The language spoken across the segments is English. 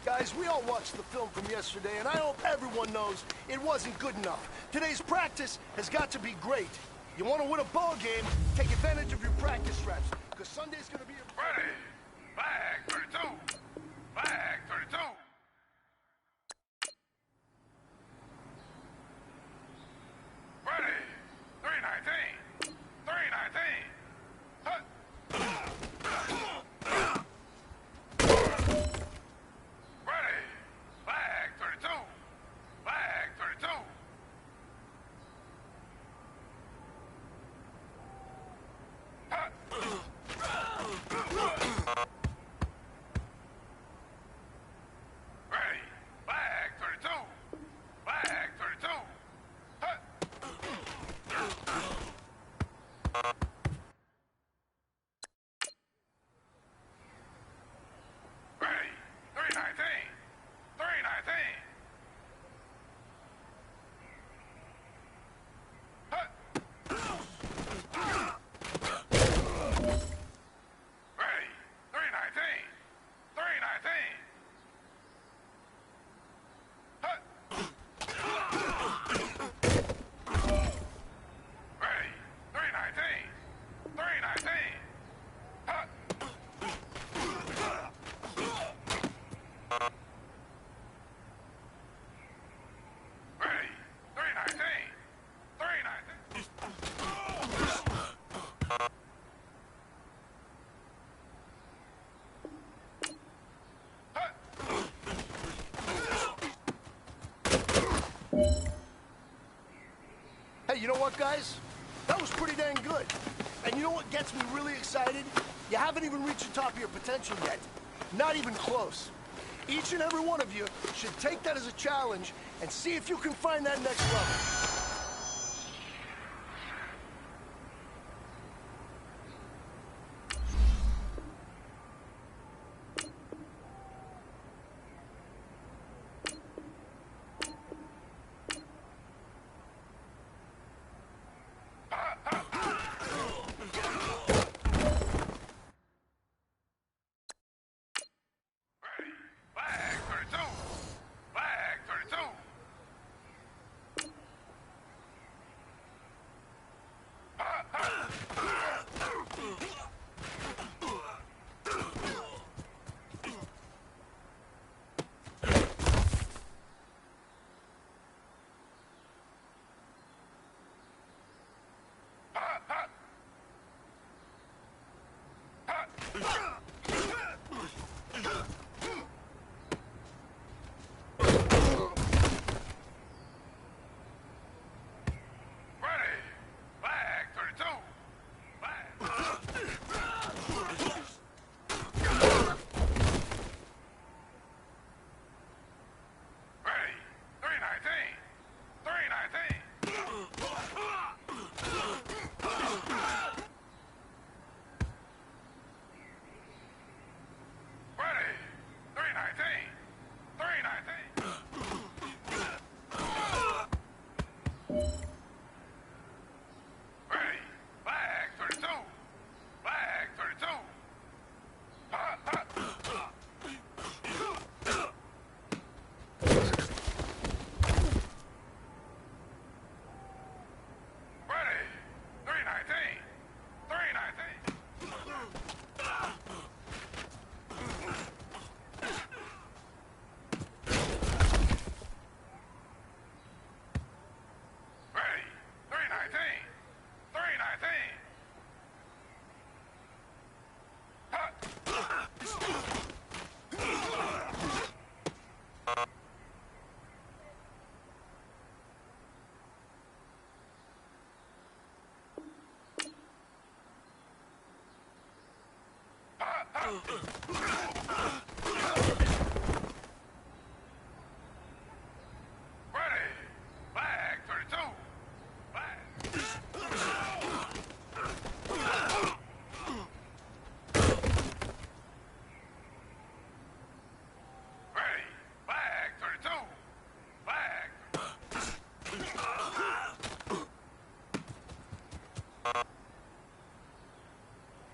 Guys, we all watched the film from yesterday, and I hope everyone knows it wasn't good enough. Today's practice has got to be great. You want to win a ball game, take advantage of your practice reps, because Sunday's going to be a... Ready! Flag 32! Flag 32! Ready! 319! 319! Hut! Ready! Flag 32! Flag 32! Hut! Ready! Flag 32! Flag 32! Hut! Ready! 319! 319! Hut! Ready! 319! 319! Hut! Ready! 319! 319! Hut! Ready! 319! 319! Hut! Hey, you know what, guys? That was pretty dang good. And you know what gets me really excited? You haven't even reached the top of your potential yet. Not even close. Each and every one of you should take that as a challenge and see if you can find that next level. Ready! Flag 32! Flag 32! Ready. Flag 32. Flag. Ready. Flag 32. Flag.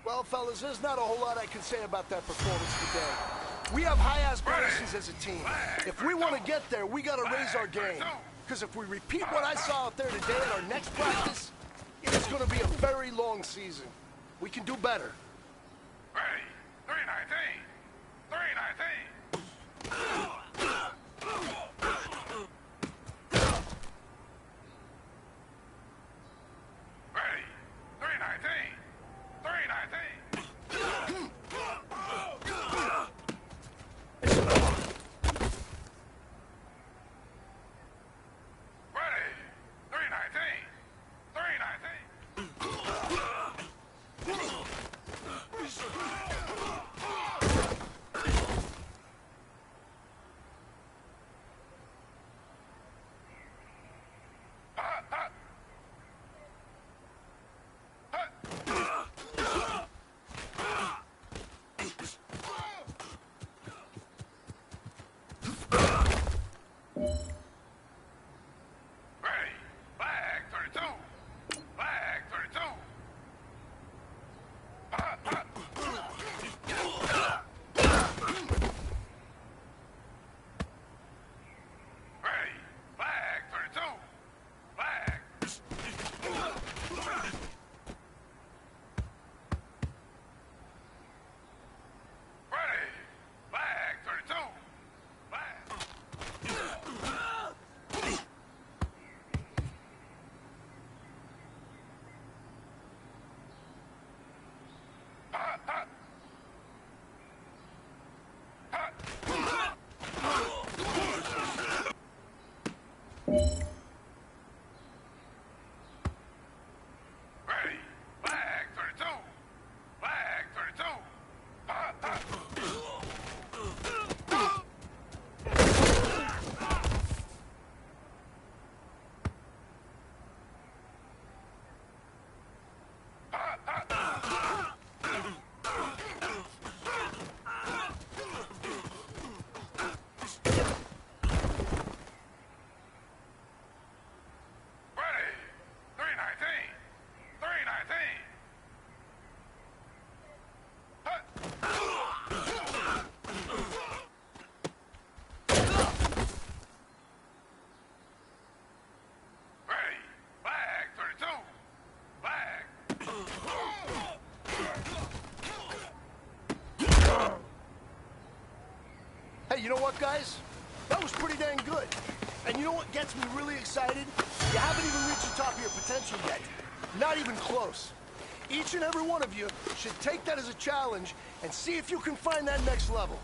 Well, fellas, there's not a whole lot I can say about that performance today. We have high aspirations as a team. If we want to get there, we got to raise our game. Because if we repeat what I saw out there today at our next practice, it's going to be a very long season. We can do better. Ready. 319. 319. Ready. 319. 319. Ready. 319. 319. Ready. Flag 32. Flag 32. Ready. Flag 32. Flag. Ready. Flag 32. Flag. Ready. Flag 32. Flag 32. Ready. 319. 319. Ready. Flag 32. Flag. Hey, you know what, guys? That was pretty dang good. And you know what gets me really excited? You haven't even reached the top of your potential yet. Not even close. Each and every one of you should take that as a challenge and see if you can find that next level.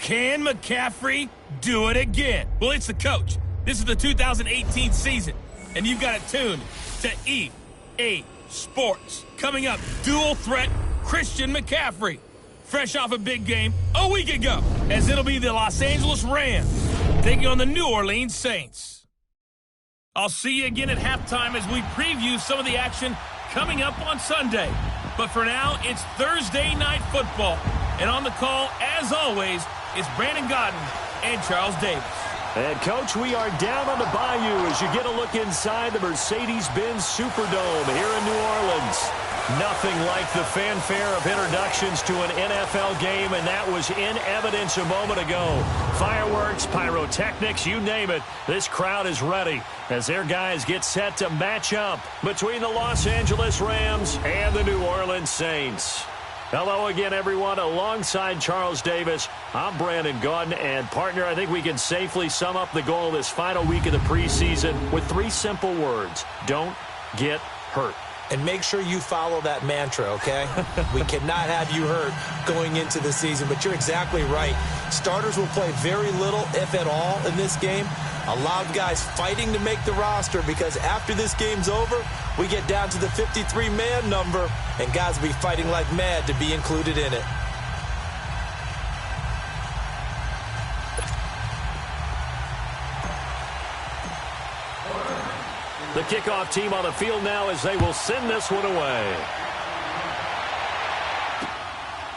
Can McCaffrey do it again? Well, it's the coach. This is the 2018 season, and you've got it tuned to EA Sports. Coming up, dual threat Christian McCaffrey. Fresh off a big game a week ago, as it'll be the Los Angeles Rams taking on the New Orleans Saints. I'll see you again at halftime as we preview some of the action coming up on Sunday. But for now, it's Thursday Night Football. And on the call, as always, is Brandon Godden and Charles Davis. And, Coach, we are down on the bayou as you get a look inside the Mercedes-Benz Superdome here in New Orleans. Nothing like the fanfare of introductions to an NFL game, and that was in evidence a moment ago. Fireworks, pyrotechnics, you name it. This crowd is ready as their guys get set to match up between the Los Angeles Rams and the New Orleans Saints. Hello again, everyone. Alongside Charles Davis, I'm Brandon Gaudin. And, partner, I think we can safely sum up the goal this final week of the preseason with 3 simple words. Don't get hurt. And make sure you follow that mantra, okay? We cannot have you hurt going into the season, but you're exactly right. Starters will play very little, if at all, in this game. A lot of guys fighting to make the roster because after this game's over, we get down to the 53-man number, and guys will be fighting like mad to be included in it. The kickoff team on the field now as they will send this one away.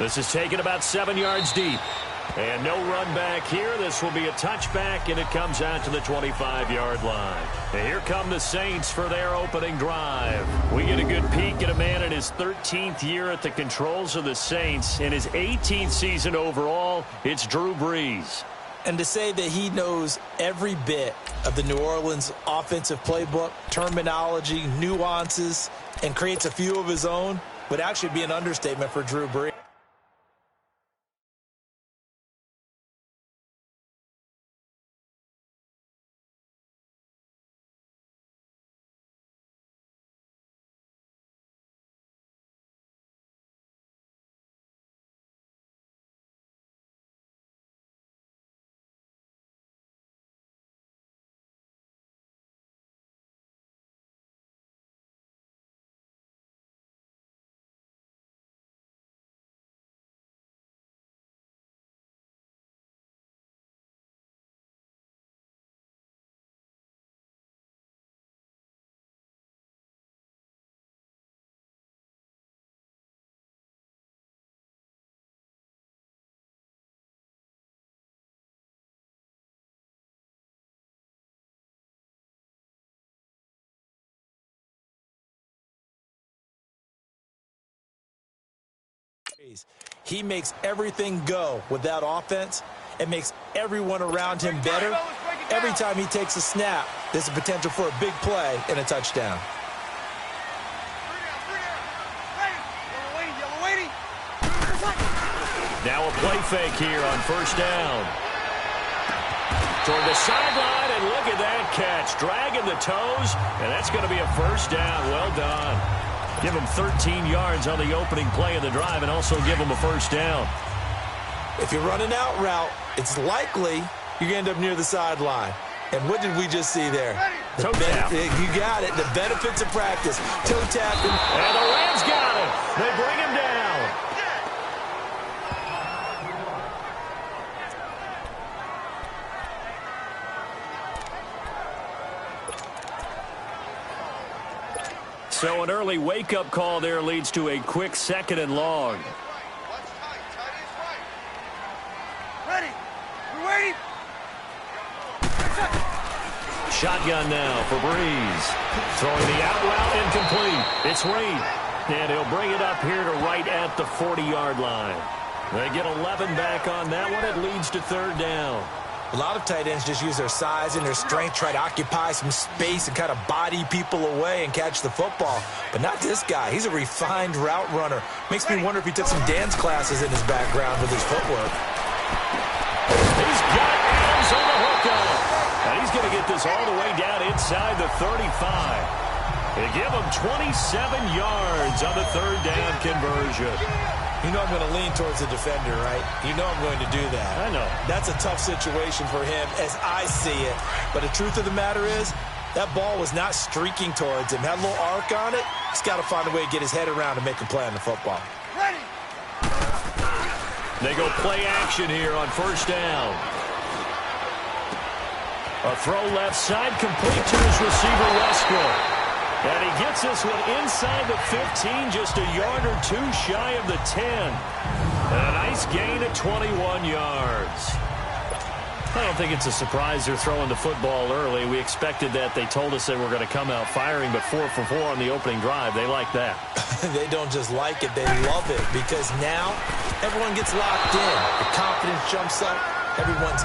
This is taken about 7 yards deep. And no run back here. This will be a touchback, and it comes out to the 25-yard line. And here come the Saints for their opening drive. We get a good peek at a man in his 13th year at the controls of the Saints. In his 18th season overall, it's Drew Brees. And to say that he knows every bit of the New Orleans offensive playbook, terminology, nuances, and creates a few of his own would actually be an understatement for Drew Brees. He makes everything go with that offense. It makes everyone around him better. Every time he takes a snap, there's a potential for a big play and a touchdown. Now a play fake here on first down. Toward the sideline, and look at that catch. Dragging the toes, and that's going to be a first down. Well done. Give him 13 yards on the opening play of the drive and also give him a first down. If you're running out route, it's likely you're going to end up near the sideline. And what did we just see there? Toe tap. You got it. The benefits of practice. Toe tapping. And the Rams got him. They bring him down. So an early wake-up call there leads to a quick 2nd and long. Ready. We're waiting. Shotgun now for Brees. Throwing the out route incomplete. It's Reed. And he'll bring it up here to right at the 40-yard line. They get 11 back on that one. It leads to 3rd down. A lot of tight ends just use their size and their strength, try to occupy some space and kind of body people away and catch the football. But not this guy. He's a refined route runner. Makes me wonder if he took some dance classes in his background with his footwork. He's got Adams on the hookup. And he's going to get this all the way down inside the 35. They give him 27 yards on the 3rd down conversion. You know I'm going to lean towards the defender, right? You know I'm going to do that. I know. That's a tough situation for him as I see it. But the truth of the matter is, that ball was not streaking towards him. Had a little arc on it. He's got to find a way to get his head around and make a play on the football. Ready. They go play action here on first down. A throw left side, complete to his receiver, Westbrook. And he gets this one inside the 15, just a yard or two shy of the 10. And a nice gain of 21 yards. I don't think it's a surprise they're throwing the football early. We expected that. They told us they were going to come out firing, but 4 for 4 on the opening drive. They like that. They don't just like it, they love it, because now everyone gets locked in. The confidence jumps up. Everyone's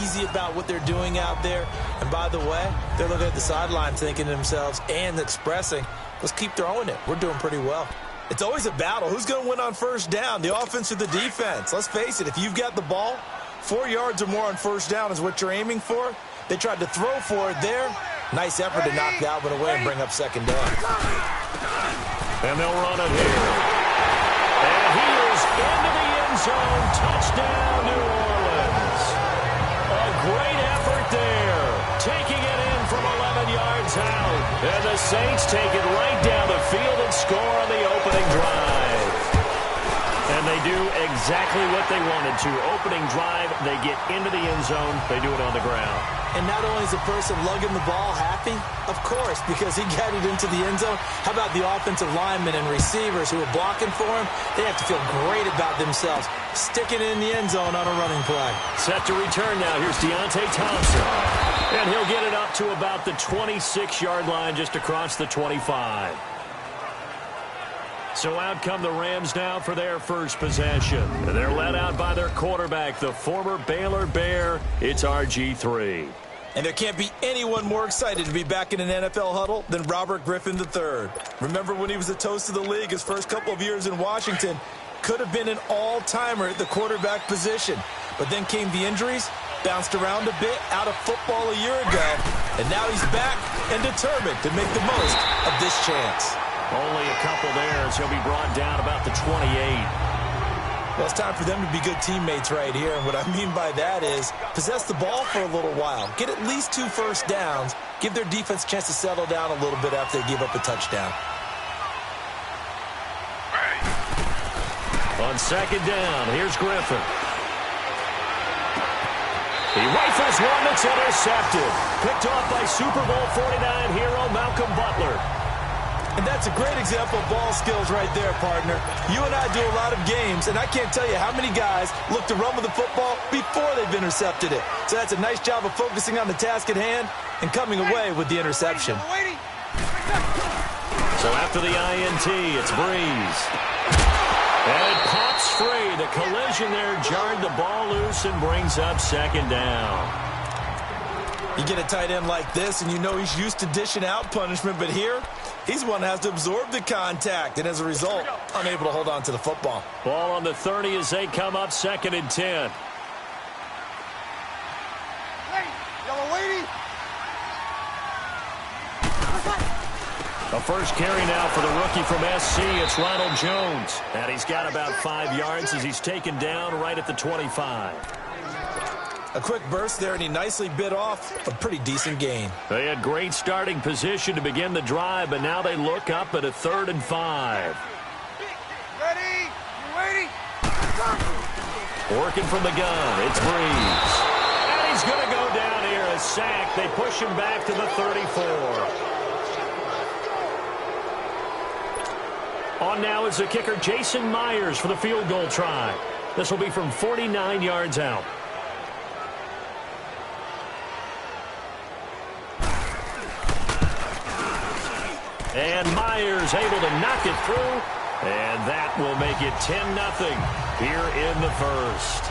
easy about what they're doing out there. And by the way, they're looking at the sideline thinking to themselves and expressing, let's keep throwing it. We're doing pretty well. It's always a battle. Who's going to win on first down, the offense or the defense? Let's face it, if you've got the ball, 4 yards or more on first down is what you're aiming for. They tried to throw for it there. Nice effort to knock that one away and bring up second down. And they'll run it here. And he is into the end zone. Touchdown, New Orleans. A great effort there. Taking it in from 11 yards out. And the Saints take it right down the field and score on the opening drive. And they do exactly what they wanted to. Opening drive, they get into the end zone. They do it on the ground. And not only is the person lugging the ball happy, of course, because he got it into the end zone. How about the offensive linemen and receivers who are blocking for him? They have to feel great about themselves, sticking it in the end zone on a running play. Set to return now. Here's Deontay Thompson. And he'll get it up to about the 26-yard line, just across the 25. So out come the Rams now for their first possession. And they're led out by their quarterback, the former Baylor Bear. It's RG3. And there can't be anyone more excited to be back in an NFL huddle than Robert Griffin III. Remember when he was the toast of the league his first couple of years in Washington? Could have been an all-timer at the quarterback position. But then came the injuries, bounced around a bit out of football a year ago, and now he's back and determined to make the most of this chance. Only a couple there, so he'll be brought down about the 28. Well, it's time for them to be good teammates right here. And what I mean by that is possess the ball for a little while. Get at least 2 first downs. Give their defense a chance to settle down a little bit after they give up a touchdown. On second down, here's Griffin. He rifles one that's intercepted. Picked off by Super Bowl 49 hero Malcolm Butler. And that's a great example of ball skills right there, partner. You and I do a lot of games, and I can't tell you how many guys look to run with the football before they've intercepted it. So that's a nice job of focusing on the task at hand and coming away with the interception. So after the INT, it's Breeze. And it pops free. The collision there jarred the ball loose and brings up second down. You get a tight end like this, and you know he's used to dishing out punishment, but here, he's one that has to absorb the contact, and as a result, unable to hold on to the football. Ball on the 30 as they come up second and 10. A first carry now for the rookie from SC. It's Ronald Jones. And he's got about 5 yards as he's taken down right at the 25. A quick burst there, and he nicely bit off a pretty decent gain. They had great starting position to begin the drive, but now they look up at a 3rd and 5. Ready? You ready? Working from the gun, it's Breeze. And he's going to go down here, a sack. They push him back to the 34. On now is the kicker, Jason Myers, for the field goal try. This will be from 49 yards out. And Myers able to knock it through. And that will make it 10-0 here in the first.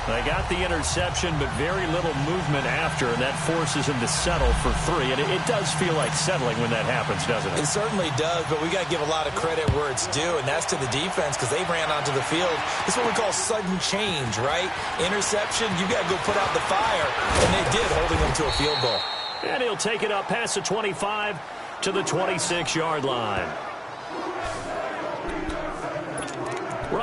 They got the interception, but very little movement after, and that forces him to settle for 3. And it does feel like settling when that happens, doesn't it? It certainly does, but we got to give a lot of credit where it's due, and that's to the defense because they ran onto the field. It's what we call sudden change, right? Interception, you got to go put out the fire, and they did, holding them to a field goal. And he'll take it up past the 25 to the 26-yard line.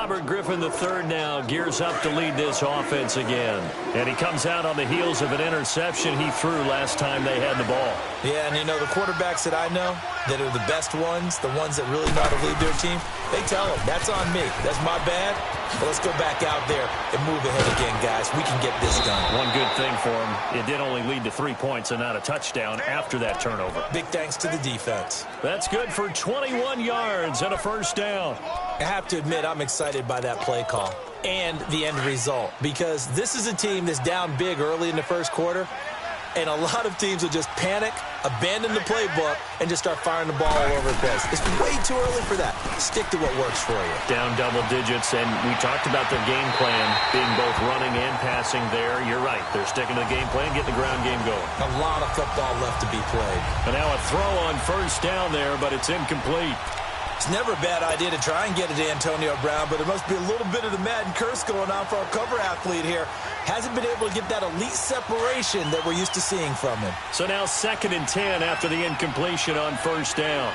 Robert Griffin III now gears up to lead this offense again. And he comes out on the heels of an interception he threw last time they had the ball. Yeah, and you know, the quarterbacks that I know that are the best ones, the ones that really know how to lead their team, they tell them, that's on me. That's my bad. But let's go back out there and move ahead again, guys. We can get this done. One good thing for him, it did only lead to 3 points and not a touchdown after that turnover. Big thanks to the defense. That's good for 21 yards and a first down. I have to admit, I'm excited by that play call and the end result, because this is a team that's down big early in the first quarter, and a lot of teams will just panic, abandon the playbook, and just start firing the ball all over the place. It's way too early for that. Stick to what works for you. Down double digits, and we talked about their game plan being both running and passing there. You're right. They're sticking to the game plan, getting the ground game going. A lot of football left to be played. And now a throw on first down there, but it's incomplete. It's never a bad idea to try and get it to Antonio Brown, but there must be a little bit of the Madden curse going on for our cover athlete here. Hasn't been able to get that elite separation that we're used to seeing from him. So now 2nd and 10 after the incompletion on first down.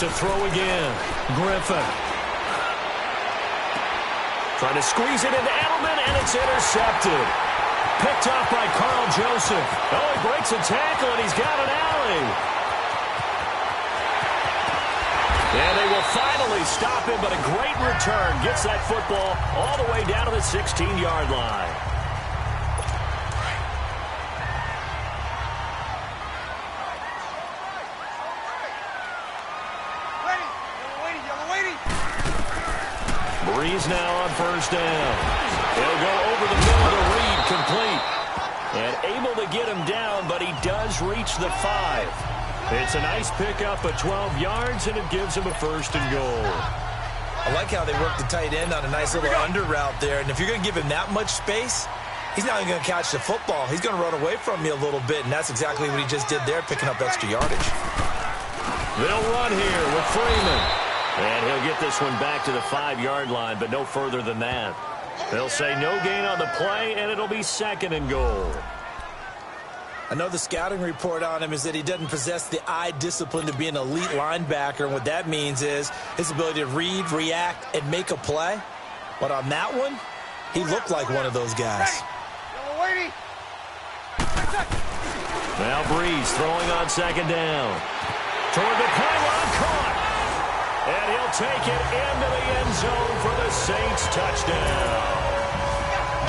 To throw again, Griffin. Trying to squeeze it into Edelman, and it's intercepted. Picked off by Carl Joseph. Oh, he breaks a tackle, and he's got an alley. And they will finally stop him, but a great return. Gets that football all the way down to the 16-yard line. Breeze now on first down. He'll go over the middle to Reed, complete. And able to get him down, but he does reach the 5. It's a nice pickup of 12 yards, and it gives him a 1st and goal. I like how they work the tight end on a nice little under route there. And if you're going to give him that much space, he's not even going to catch the football. He's going to run away from you a little bit, and that's exactly what he just did there, picking up extra yardage. They'll run here with Freeman. And he'll get this one back to the 5-yard line, but no further than that. They'll say no gain on the play, and it'll be 2nd and goal. I know the scouting report on him is that he doesn't possess the eye discipline to be an elite linebacker, and what that means is his ability to read, react, and make a play. But on that one, he looked like one of those guys. Now Breeze throwing on 2nd down. Toward the pylon, caught. And he'll take it into the end zone for the Saints touchdown.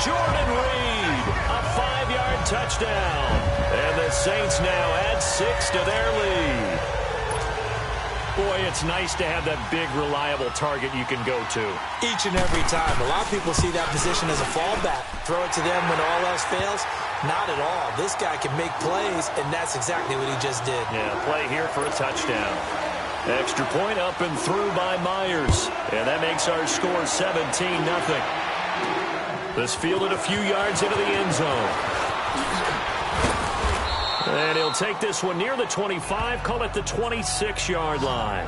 Jordan Reed, a 5-yard touchdown. And the Saints now add 6 to their lead. Boy, it's nice to have that big, reliable target you can go to. Each and every time. A lot of people see that position as a fallback. Throw it to them when all else fails. Not at all. This guy can make plays, and that's exactly what he just did. Yeah, play here for a touchdown. Extra point up and through by Myers. And that makes our score 17-0. This fielded a few yards into the end zone. And he'll take this one near the 25, call it the 26-yard line.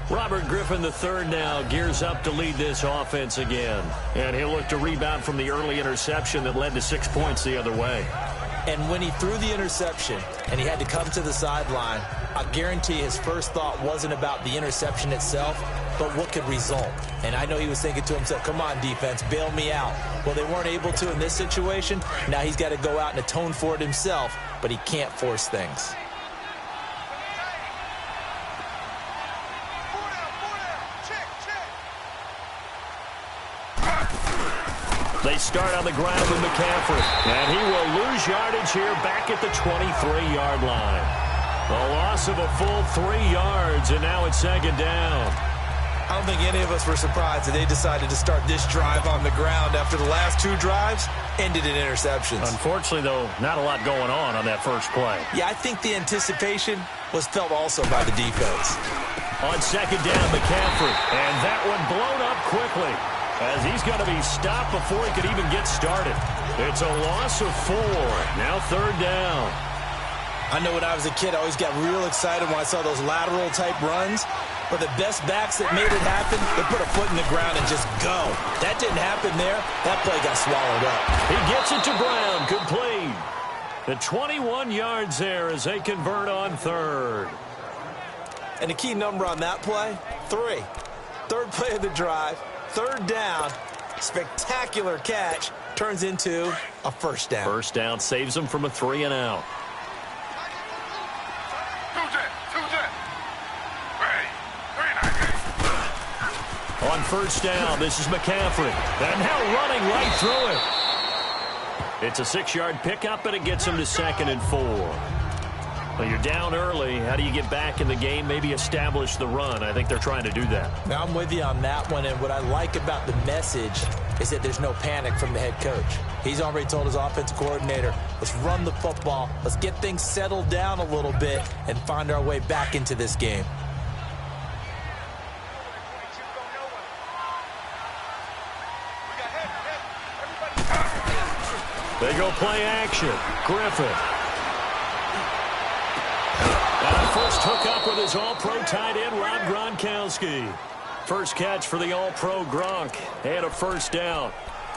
Robert Griffin III now gears up to lead this offense again. And he'll look to rebound from the early interception that led to 6 points the other way. And when he threw the interception and he had to come to the sideline, I guarantee his first thought wasn't about the interception itself, but what could result. And I know he was thinking to himself, come on, defense, bail me out. Well, they weren't able to in this situation. Now he's got to go out and atone for it himself, but he can't force things. They start on the ground with McCaffrey, and he will lose yardage here back at the 23-yard line. A loss of a full 3 yards, and now it's 2nd down. I don't think any of us were surprised that they decided to start this drive on the ground after the last 2 drives ended in interceptions. Unfortunately, though, not a lot going on that first play. Yeah, I think the anticipation was felt also by the defense. On 2nd down, McCaffrey, and that one blown up quickly, as he's going to be stopped before he could even get started. It's a loss of 4. Now 3rd down. I know when I was a kid, I always got real excited when I saw those lateral-type runs. But the best backs that made it happen, they put a foot in the ground and just go. That didn't happen there. That play got swallowed up. He gets it to Brown, complete. The 21 yards there as they convert on third. And the key number on that play, 3. Third play of the drive, third down, spectacular catch, turns into a first down. First down saves them from a 3 and out. On first down, this is McCaffrey. And now running right through it. It's a 6-yard pickup, and it gets him to 2nd and 4. Well, you're down early. How do you get back in the game? Maybe establish the run. I think they're trying to do that. Now, I'm with you on that one, and what I like about the message is that there's no panic from the head coach. He's already told his offensive coordinator, let's run the football, let's get things settled down a little bit and find our way back into this game. They go play action. Griffin. And first hookup with his all-pro tight end, Rob Gronkowski. First catch for the all-pro Gronk. And a first down.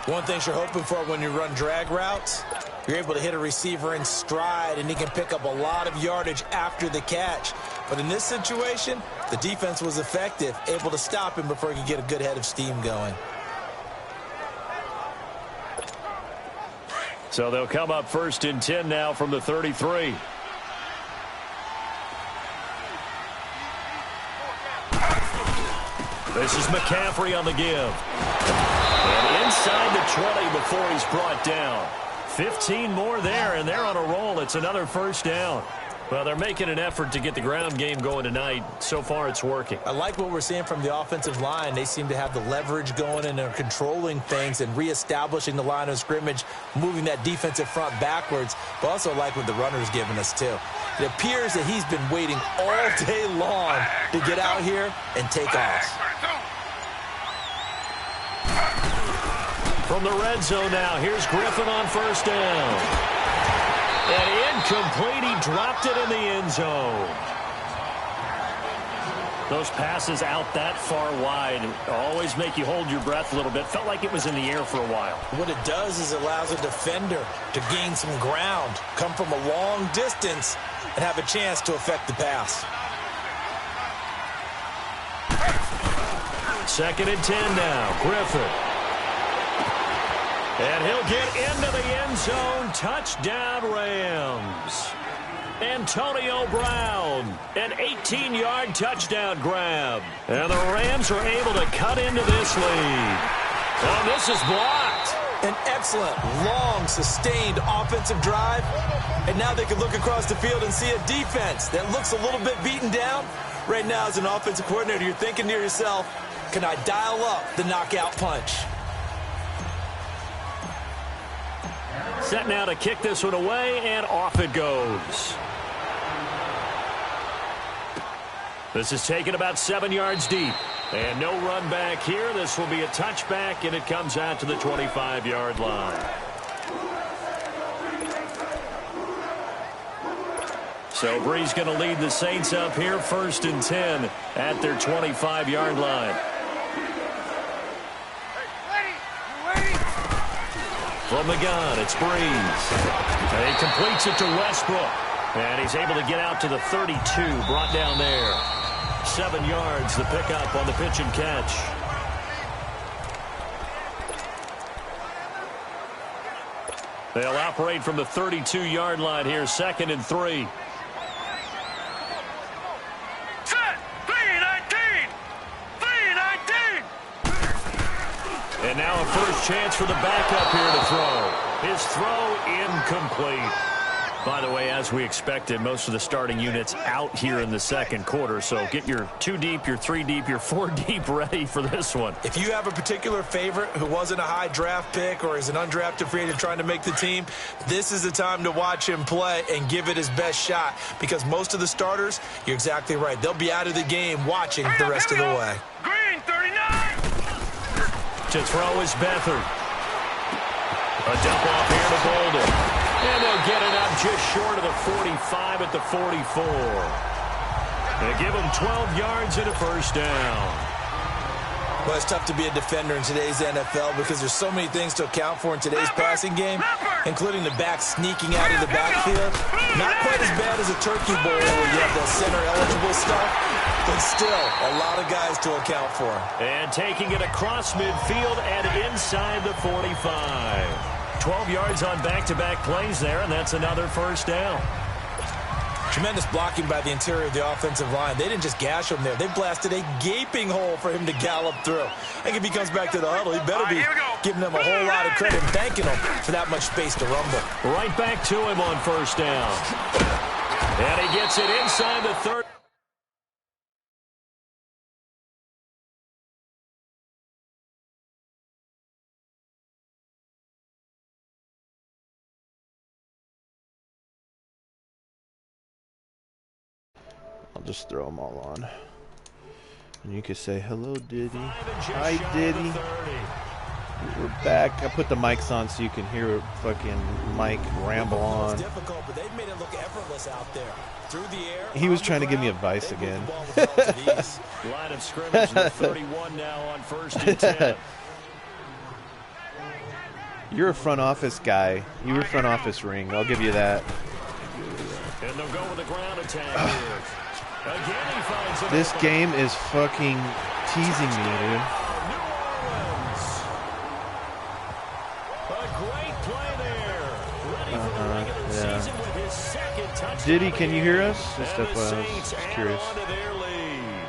One thing you're hoping for when you run drag routes, you're able to hit a receiver in stride, and he can pick up a lot of yardage after the catch. But in this situation, the defense was effective, able to stop him before he could get a good head of steam going. So they'll come up 1st and 10 now from the 33. This is McCaffrey on the give. And inside the 20 before he's brought down. 15 more there, and they're on a roll. It's another first down. Well, they're making an effort to get the ground game going tonight. So far, it's working. I like what we're seeing from the offensive line. They seem to have the leverage going, and they're controlling things and reestablishing the line of scrimmage, moving that defensive front backwards. But also like what the runner's giving us, too. It appears that he's been waiting all day long to get out here and take off. From the red zone now, here's Griffin on first down. And incomplete, he dropped it in the end zone. Those passes out that far wide always make you hold your breath a little bit. Felt like it was in the air for a while. What it does is it allows a defender to gain some ground, come from a long distance, and have a chance to affect the pass. 2nd and 10 now, Griffin. And he'll get into the end zone. Touchdown, Rams. Antonio Brown, an 18-yard touchdown grab. And the Rams are able to cut into this lead. And this is blocked. An excellent, long, sustained offensive drive. And now they can look across the field and see a defense that looks a little bit beaten down. Right now, as an offensive coordinator, you're thinking to yourself, can I dial up the knockout punch? Set now to kick this one away, and off it goes. This is taken about 7 yards deep. And no run back here. This will be a touchback, and it comes out to the 25-yard line. So Bree's going to lead the Saints up here 1st and 10 at their 25-yard line. From the gun, it's Breeze. And he completes it to Westbrook. And he's able to get out to the 32, brought down there. 7 yards, the pickup on the pitch and catch. They'll operate from the 32-yard line here, 2nd and 3. And now a first chance for the backup here to throw. His throw incomplete. By the way, as we expected, most of the starting units out here in the second quarter. So get your 2 deep, your 3 deep, your 4 deep ready for this one. If you have a particular favorite who wasn't a high draft pick or is an undrafted free agent trying to make the team, this is the time to watch him play and give it his best shot. Because most of the starters, you're exactly right, they'll be out of the game watching the rest of the way. Green, 39! To throw is Beathard. A dump off here to Bolden. And they'll get it up just short of the 45 at the 44. They give him 12 yards and a first down. Well, it's tough to be a defender in today's NFL because there's so many things to account for in today's passing game. including the back sneaking out of the backfield. Not quite as bad as a turkey bowl where you have that center-eligible stuff, but still a lot of guys to account for. And taking it across midfield and inside the 45. 12 yards on back-to-back plays there, and that's another first down. Tremendous blocking by the interior of the offensive line. They didn't just gash him there. They blasted a gaping hole for him to gallop through. I think if he comes back to the huddle, he better be giving them a whole lot of credit and thanking them for that much space to rumble. Right back to him on first down. And he gets it inside the 30. I'll just throw them all on. And you can say, hello, Diddy. Hi, Diddy. We're back. I put the mics on so you can hear fucking Mike ramble on. He was trying to give me advice again. Line of scrimmage, 31 now on first and 10. You're a front office guy. You were front office ring. I'll give you that. And they'll go with the ground attack here. Again, he finds him. This game is fucking teasing me, dude. New Orleans. A great play there. Ready for the regular season with his second touchdown. Diddy, can you hear us? Just And the I Saints was add curious. on to their lead.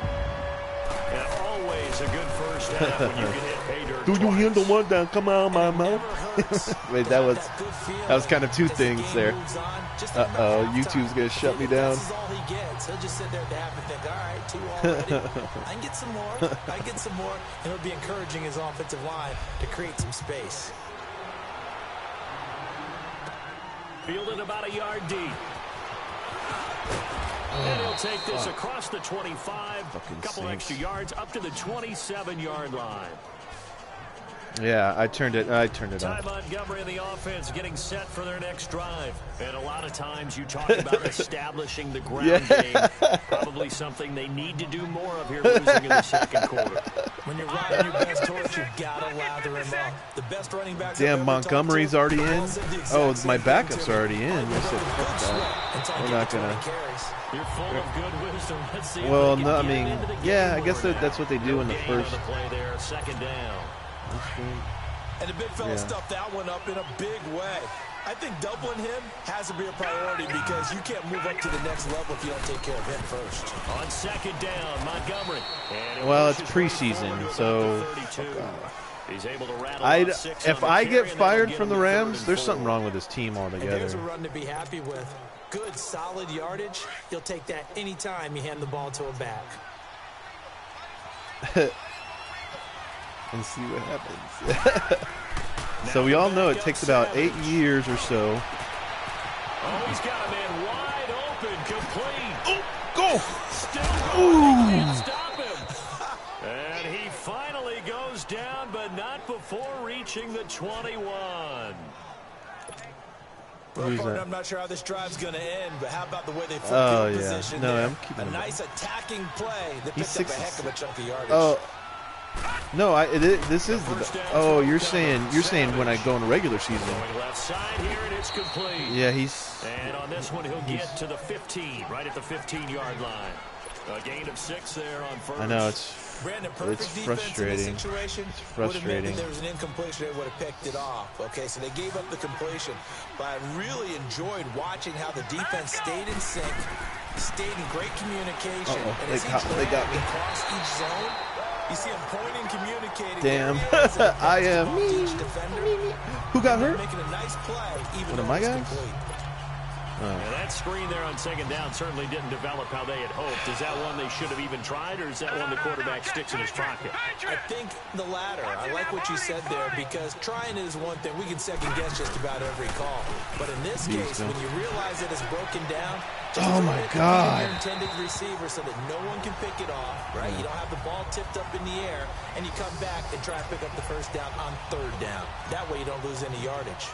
And always a good first half when you can hit pay dirt Do you twice. hear the one down? Come on, my mouth. Wait, that was kind of two things there. Uh-oh, YouTube's gonna shut me down. This is all he gets. He'll just sit there at the half and think, all right, 2 already. I can get some more. I can get some more. And he'll be encouraging his offensive line to create some space. Fielded about a yard deep. And he'll take this across the 25. A couple extra yards up to the 27-yard line. Yeah, I turned it Ty on. Montgomery and the offense getting set for their next drive. And a lot of times you talk about establishing the ground game. Probably something they need to do more of here losing in the second quarter. When you're riding your best horse, you've got to lather him up. The best running backs. Damn, Montgomery's already in? Oh, my backups are already in. I said, fuck that. We're not gonna. You're full of good wisdom. Let's see Well, if they no, I can get mean, into the game yeah, I guess format. that's what they do in the Gain first. on the play there, second down. And the big fella stuffed that one up in a big way. I think doubling him has to be a priority because you can't move up to the next level if you don't take care of him first. On second down, Montgomery. Well, it's preseason, so he's able to rattle off 6 if on I the get carry, and fired then from the get him to Rams, 3rd there's and something 4. wrong with this team And there's altogether. a run to be happy with. Good, solid yardage. You'll take that anytime you hand the ball to a back. And see what happens. So we all know it takes about 8 years or so. Oh, he's got a man wide open, complete. Oh, go! Still can't stop him. And he finally goes down, but not before reaching the 21. Who's that? I'm not sure how this drive's going to end, but how about the way they flip Oh, field yeah. position No, there? I'm keeping a him. nice attacking play that He's picked up a 6 heck of a chunk of yardage. Oh. No, this is the. Oh, you're saying when I go in the regular season. Going left side here, and it's complete. Yeah, he's. And on this one, he'll get to the 15, right at the 15-yard line. A gain of 6 there on first. I know it's. Brandon, perfect It's defense frustrating. in this situation. It's Would have meant frustrating. that there was an incompletion, they would have picked it off. Okay, so they gave up the completion. But I really enjoyed watching how the defense stayed in sync, stayed in great communication. Uh-oh, And they as each got ran me. across each zone, you see them pointing, communicating. Damn. There he is, and I he am. bounces off each defender. Who got They're hurt? making a nice play, even One of though my it's guys? complete. And that screen there on second down certainly didn't develop how they had hoped. Is that one they should have even tried, or is that one the quarterback sticks in his pocket? I think the latter. I like what you said there because trying is one thing. We can second guess just about every call. But in this case, when you realize that it's broken down, just Oh, throw my it to God. your intended receiver so that no one can pick it off, right? You don't have the ball tipped up in the air, and you come back and try and pick up the first down on third down. That way you don't lose any yardage.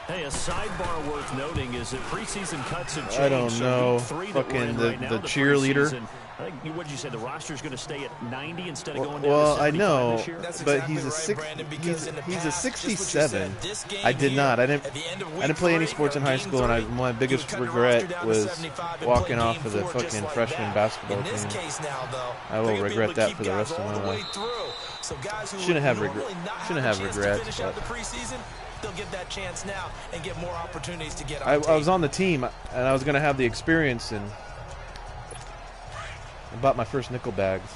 Hey, a sidebar worth noting is that preseason cuts have changed. I don't know. Fucking the cheerleader. I think, what did you say? The roster's going to stay at 90 instead of going down to 75 Well, I know, this year? but he's a 67. I did not. I didn't play any sports in high school, and my biggest regret was walking off of the fucking freshman basketball team. I will regret that for the rest of my life. Shouldn't have regrets. They'll get that chance now and get more opportunities to get on. I was on the team, and I was going to have the experience, and I bought my first nickel bags.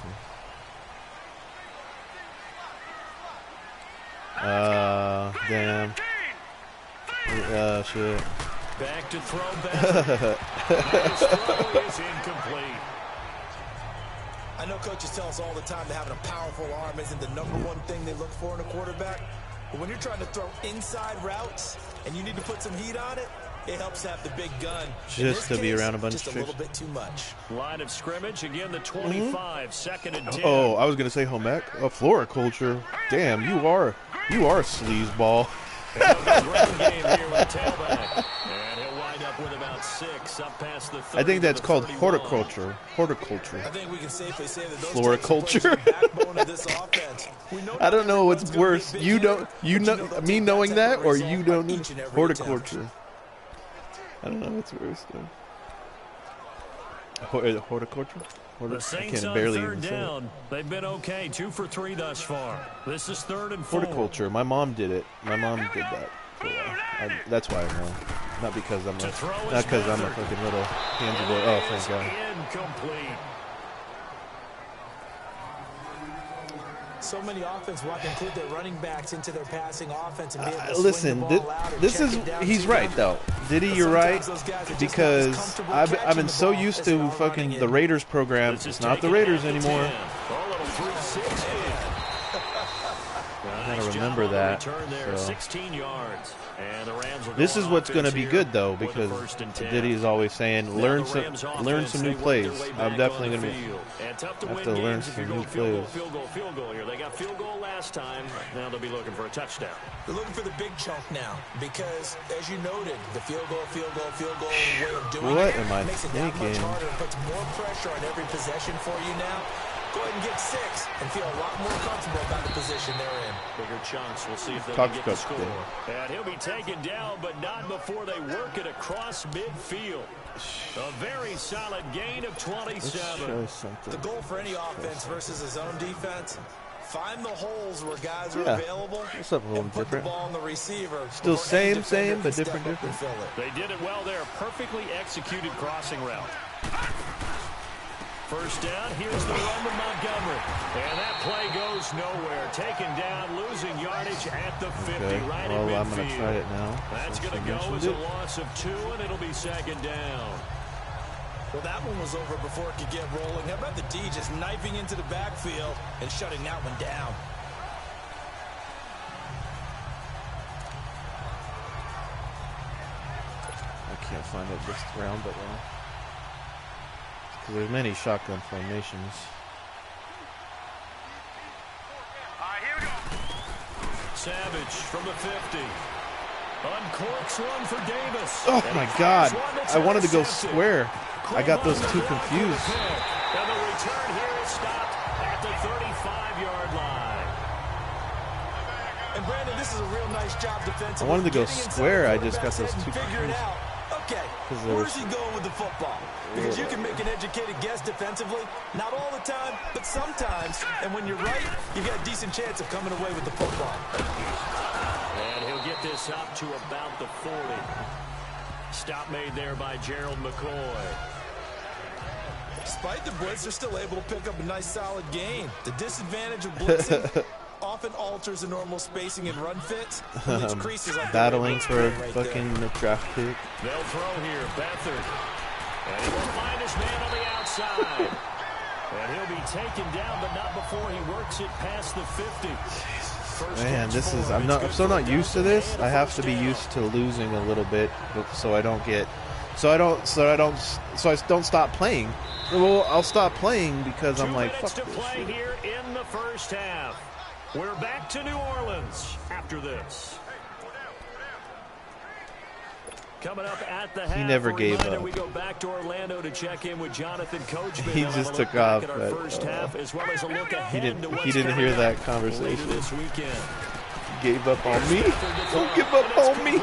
Damn. Shit. Back to throw back. His throw is incomplete. I know coaches tell us all the time that having a powerful arm isn't the #1 thing they look for in a quarterback. But when you're trying to throw inside routes and you need to put some heat on it, it helps have the big gun. Just to be around a bunch of tricks. Just a little bit too much. Line of scrimmage, again the 25, second and 10. Oh, I was going to say home ec. Floriculture. Damn, you are a sleazeball. Game here with tailback. And he'll wind up with about 6 up past the 30. I think that's called horticulture. Horticulture. I think we can safely say that those Floriculture. backbone of this offense. I don't know what's worse. Me knowing that, or you don't know horticulture. I don't know what's worse though. Horticulture? The Saints on third down. They've been okay, 2 for 3 thus far. This is 3rd and 4. Horticulture. My mom did it. My mom did that. That's why I know. Not because I'm a fucking little handsy boy. Oh, thank God. Incomplete. So many offenses want to include their running backs into their passing offense and be able to listen, swing the ball out or this check is it down he's too right long. though. Diddy, you're right, because I've been so used to fucking the Raiders program. It's not the Raiders anymore. I gotta remember that. So. 16 yards. And the Rams This is what's going to be good though, because Diddy is always saying learn some new plays. I'm definitely going to have to learn some new plays. Field goal here. They got field goal last time. Now they'll be looking for a touchdown. They're looking for the big chunk now because, as you noted, the field goal way of doing What it am I makes it that much thinking? harder and puts more pressure on every possession for you now. Go ahead and get 6 and feel a lot more comfortable about the position they're in. Bigger chunks. We'll see if they Talk can get to the Coach score. And he'll be taken down, but not before they work it across midfield. A very solid gain of 27. The goal for any offense versus his own defense, find the holes where guys are available and put the ball on the receiver. Still same, but different. They did it well there. Perfectly executed crossing route. First down, here's the run to Montgomery. And that play goes nowhere. Taken down, losing yardage at the 50, right in midfield. I'm going to try it now. That's going to go as a loss of 2, and it'll be 2nd down. Well, that one was over before it could get rolling. How about the D just knifing into the backfield and shutting that one down? I can't find it this round, but because there's many shotgun formations. Savage from the 50. Uncorks one for Davis. Oh my God! I wanted to go square. I got those two confused. And the return here is stopped at the 35-yard line. And Brandon, this is a real nice job defensively. I wanted to go square. I just got those two confused. Okay, where's he going with the football? Because you can make an educated guess defensively, not all the time, but sometimes. And when you're right, you've got a decent chance of coming away with the football. And he'll get this up to about the 40. Stop made there by Gerald McCoy. Despite the blitz, they're still able to pick up a nice solid gain. The disadvantage of blitzing often alters the normal spacing and run fits. Like battling for a fucking draft pick. They'll throw here, Beathard. And he will find his man on the outside. And he'll be taken down, but not before he works it past the 50. Man, this is I'm still not used to this. I have to be used to losing a little bit so I don't stop playing. Well, I'll stop playing because I'm like, fuck this shit. Here in the first half. We're back to New Orleans after this. Coming up at the half, he never gave up. We go back to Orlando to check in with Jonathan Coachman. He just took off. At our first half, as well as a look he ahead didn't hear that conversation. This weekend. Gave up on me. Don't give up on me.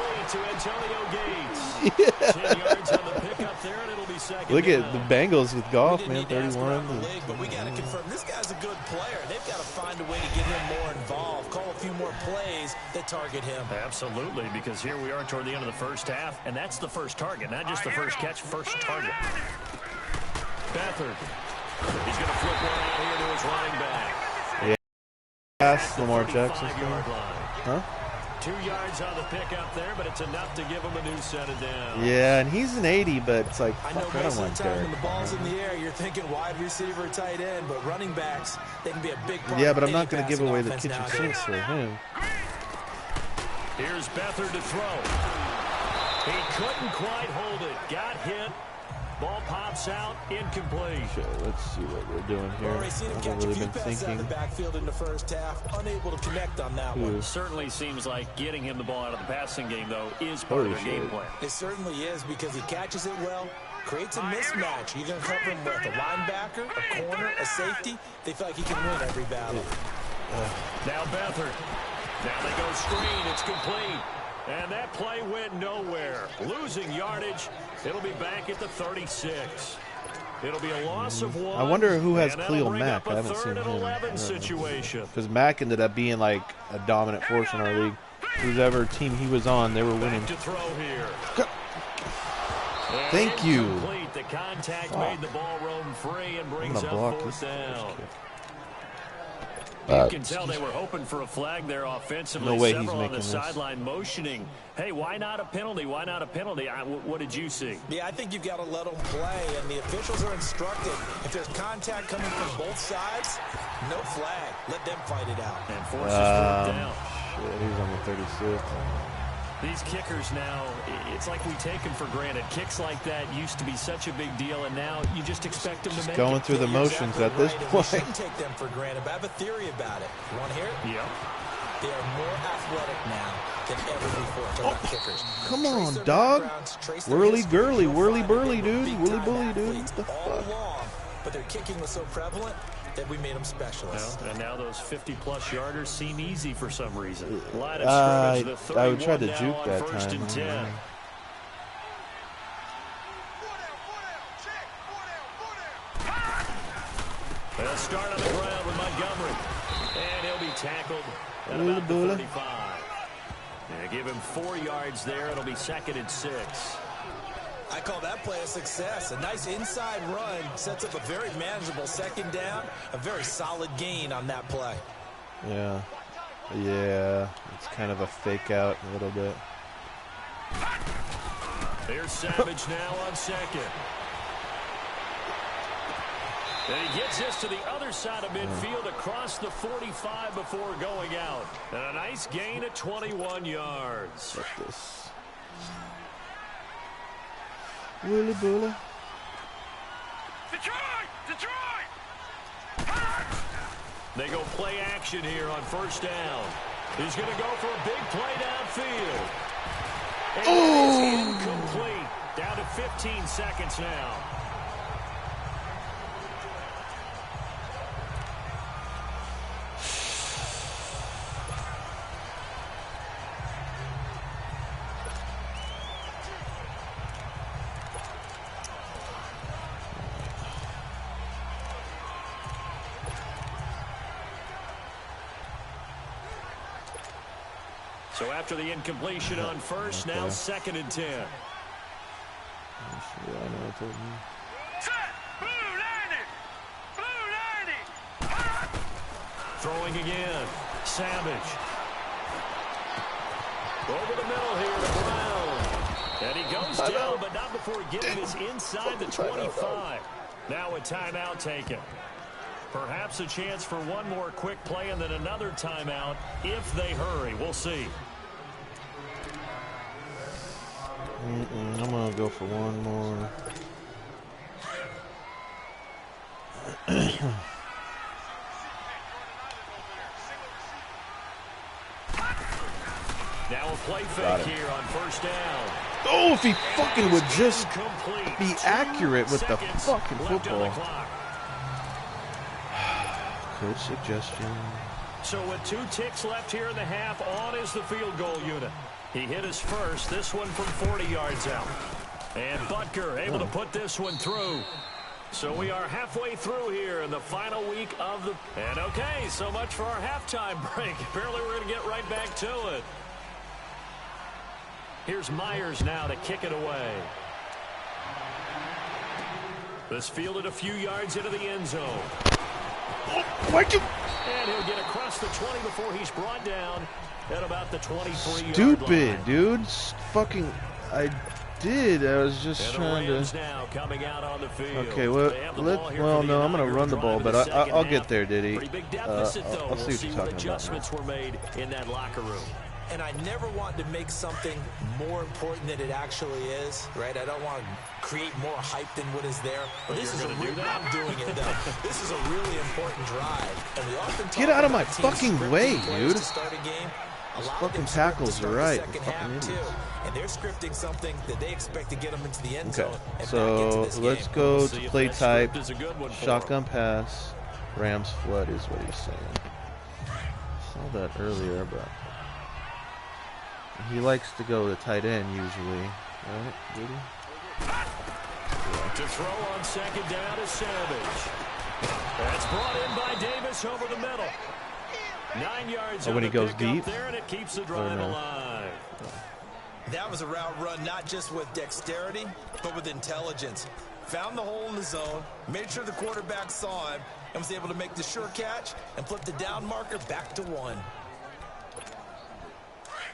Yeah. 10 yards on the pickup there, and it'll be second Look down. at the Bengals with golf, man. 31. But we got to confirm this guy's a good player. They've got to find a way to get him more involved. Call a few more plays that target him. Absolutely, because here we are toward the end of the first half, and that's the first target, not just the first catch, first target. Beathard. He's going to flip one out here to his running back. Yeah. Pass Lamar Jackson. Huh? 2 yards on the pickup there, but it's enough to give him a new set of downs. Yeah, and he's an 80, but it's like, I know fuck, I don't most of want the time Derek. when the ball's in the air, you're thinking wide receiver, tight end, but running backs, they can be a big part Yeah, of but I'm any not going to give passing away the offense kitchen nowadays. sinks for him. Here's Beathard to throw. He couldn't quite hold it. Got hit. Ball pops out, incomplete. Okay, let's see what we're doing here. Already seen him I catch haven't a really few been passes out of the thinking. backfield in the first half, unable to connect on that one. Certainly seems like getting him the ball out of the passing game, though, is part of their game plan. It certainly is because he catches it well, creates a mismatch. You're going to cover him with a linebacker, a corner, a safety. They feel like he can win every battle. Now Beathard. Now they go screen. It's complete. And that play went nowhere. Losing yardage. It'll be back at the 36. It'll be a loss of 1. I wonder who has and that'll Khalil bring Mack. up a I haven't seen third and him. 11 situation. Because Mack ended up being like a dominant force in our league. Whoever team he was on, they were winning. Back to throw here. Thank you. Incomplete. The contact made the ball roam free and brings up block fourth this down. kick. You can tell they were hoping for a flag there offensively. No way he's Several on making the this. sideline motioning. Hey, why not a penalty? Why not a penalty? What did you see? Yeah, I think you've got to let them play, and the officials are instructed. If there's contact coming from both sides, no flag. Let them fight it out. And forces fourth down. Shit, he's on the 36. These kickers now, it's like we take them for granted. Kicks like that used to be such a big deal, and now you just expect them to make Going it. through the motions at this Right, and we point. shouldn't take them for granted, but I have a theory about it. You want to hear it? Yep. They are more athletic now than ever before. Talking about kickers. Come on, Trace their dog. backgrounds, trace their Whirly history. girly, You'll whirly find that burly, they were dude. big-time Whirly bully, dude. athletes What the all fuck? along, but their kicking was so prevalent that we made them specialists. And now those 50-plus yarders seem easy for some reason. Line of scrimmage, the I would try 31 to now juke on that first time. and 10. They'll start on the ground with Montgomery. And he'll be tackled at about the 35. And give him 4 yards there. It'll be second and 6. I call that play a success. A nice inside run sets up a very manageable second down. A very solid gain on that play. Yeah. Yeah. It's kind of a fake out a little bit. There's Savage now on second. And he gets this to the other side of midfield across the 45 before going out. And a nice gain of 21 yards. Like this. Willy bully. Detroit! Detroit! They go play action here on first down. He's going to go for a big play downfield. And it's incomplete. Down to 15 seconds now. So after the incompletion on first, now second and 10. Yeah, I know what that means. Set! Blue 90! Blue 90! Throwing again. Savage. Over the middle here to Brown. And he goes down, but not before getting this inside the 25. Now a timeout taken. Perhaps a chance for one more quick play and then another timeout if they hurry. We'll see. I'm going to go for one more. Now a play fake here on first down. Oh, if he fucking would just be accurate with the fucking football. Coach suggestion. So with 2 ticks left here in the half, on is the field goal unit. He hit his first, this one from 40 yards out. And Butker able to put this one through. So we are halfway through here in the final week of the... And okay, so much for our halftime break. Apparently we're going to get right back to it. Here's Myers now to kick it away. This fielded a few yards into the end zone. And he'll get across the 20 before he's brought down at about the 23-yard Stupid, dude. Fucking... I was just trying to... Now coming out on the field. Okay, well, no, I'm going to run the ball, but I'll get there, Diddy. I'll see what you're talking adjustments were made in that locker room. And I never want to make something more important than it actually is, right? I don't want to create more hype than what is there. But this is a real... I'm doing it, though. This is a really important drive. And we often talk Get out of my about fucking way, dude. To start a game. Those fucking tackles are right. And they're scripting something that they expect to get them into the end zone. Okay, so let's go to play type. Shotgun pass. Rams flood is what he's saying. Saw that earlier, but he likes to go to tight end usually, right? Did he? Yeah. To throw on second down is Savage. That's brought in by Davis over the middle. 9 yards when he goes deep there, and it keeps the drive alive. That was a route run not just with dexterity, but with intelligence. Found the hole in the zone, made sure the quarterback saw him, and was able to make the sure catch and flip the down marker back to 1.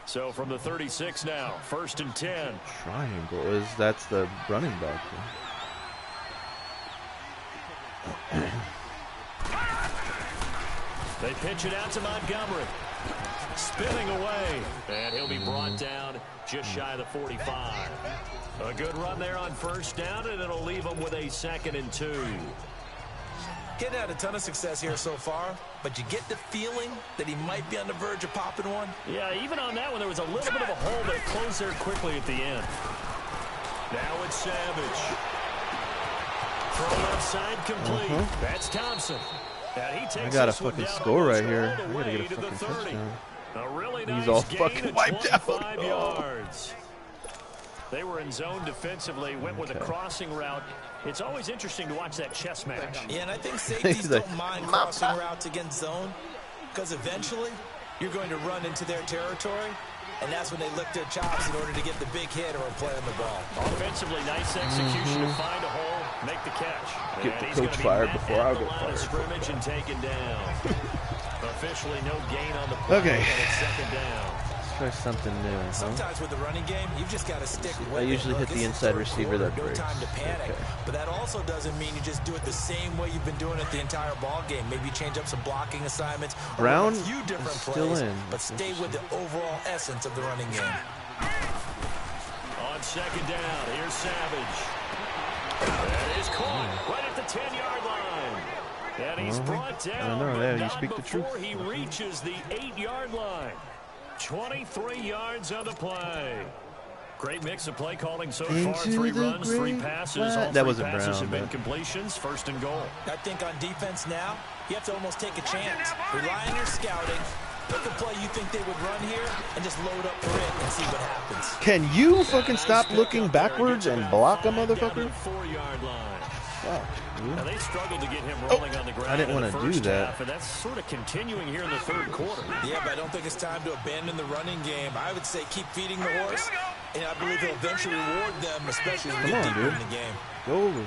So from the 36 now, 1st and 10. Triangle that's the running back. They pitch it out to Montgomery. Spinning away. And he'll be brought down just shy of the 45. A good run there on 1st down, and it'll leave him with a 2nd and 2. Getting had a ton of success here so far, but you get the feeling that he might be on the verge of popping one. Yeah, even on that one, there was a little bit of a hole, but it closed there quickly at the end. Now it's Savage. Throw left side complete. That's Thompson. And he takes I got a fucking score right here. I gotta get a fucking touchdown. Really He's all fucking wiped out. Yards. They were in zone defensively, went with a crossing route. It's always interesting to watch that chess match. Yeah, and I think safeties don't mind crossing routes against zone, because eventually you're going to run into their territory, and that's when they lick their chops in order to get the big hit or a play on the ball. Offensively, nice execution to find a hole, make the catch. Get the coach fired before I get fired. Scrimmage and taken down. Officially no gain on the play. Okay. 2nd down. Try something new. Huh? Sometimes with the running game, you've just got to stick with it. I usually hit the inside receiver that breaks. No time to panic. Okay. But that also doesn't mean you just do it the same way you've been doing it the entire ball game. Maybe you change up some blocking assignments. Brown a few different still plays, in. but stay with the overall essence of the running game. On 2nd down, here's Savage. That is caught right at the 10-yard line. And he's brought down, but you not speak the before truth. he reaches the 8-yard line. 23 yards on the play. Great mix of play calling so far. 3 runs, 3 passes. All that 3 wasn't passes Brown, have been but... completions. 1st and goal. I think on defense now, you have to almost take a chance. Rely on your scouting. Pick a play you think they would run here and just load up for it and see what happens. Can you fucking stop looking backwards and block a motherfucker? 4-yard line. Fuck, dude. Now they struggled to get him rolling on the ground. I didn't want to do that. Half, and that's sort of continuing here in the 3rd quarter. Yeah, but I don't think it's time to abandon the running game. I would say keep feeding the horse, and I believe he'll eventually reward them, especially as we get deeper in the game. Go over.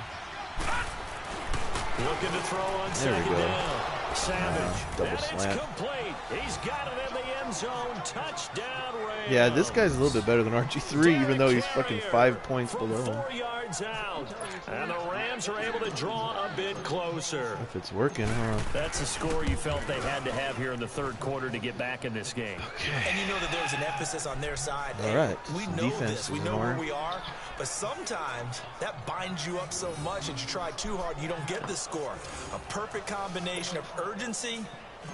Looking to throw on 2nd down. Savage. Double slant. Complete. He's got it in the end zone. Touchdown, Rams. Yeah, this guy's a little bit better than RG3, even though he's fucking 5 points below him. 4 yards out. And the Rams are able to draw a bit closer. If it's working, huh? That's a score you felt they had to have here in the 3rd quarter to get back in this game. Okay. And you know that there's an emphasis on their side. All right. We know this. We know where we are. But sometimes that binds you up so much that you try too hard, you don't get the score. A perfect combination of urgency,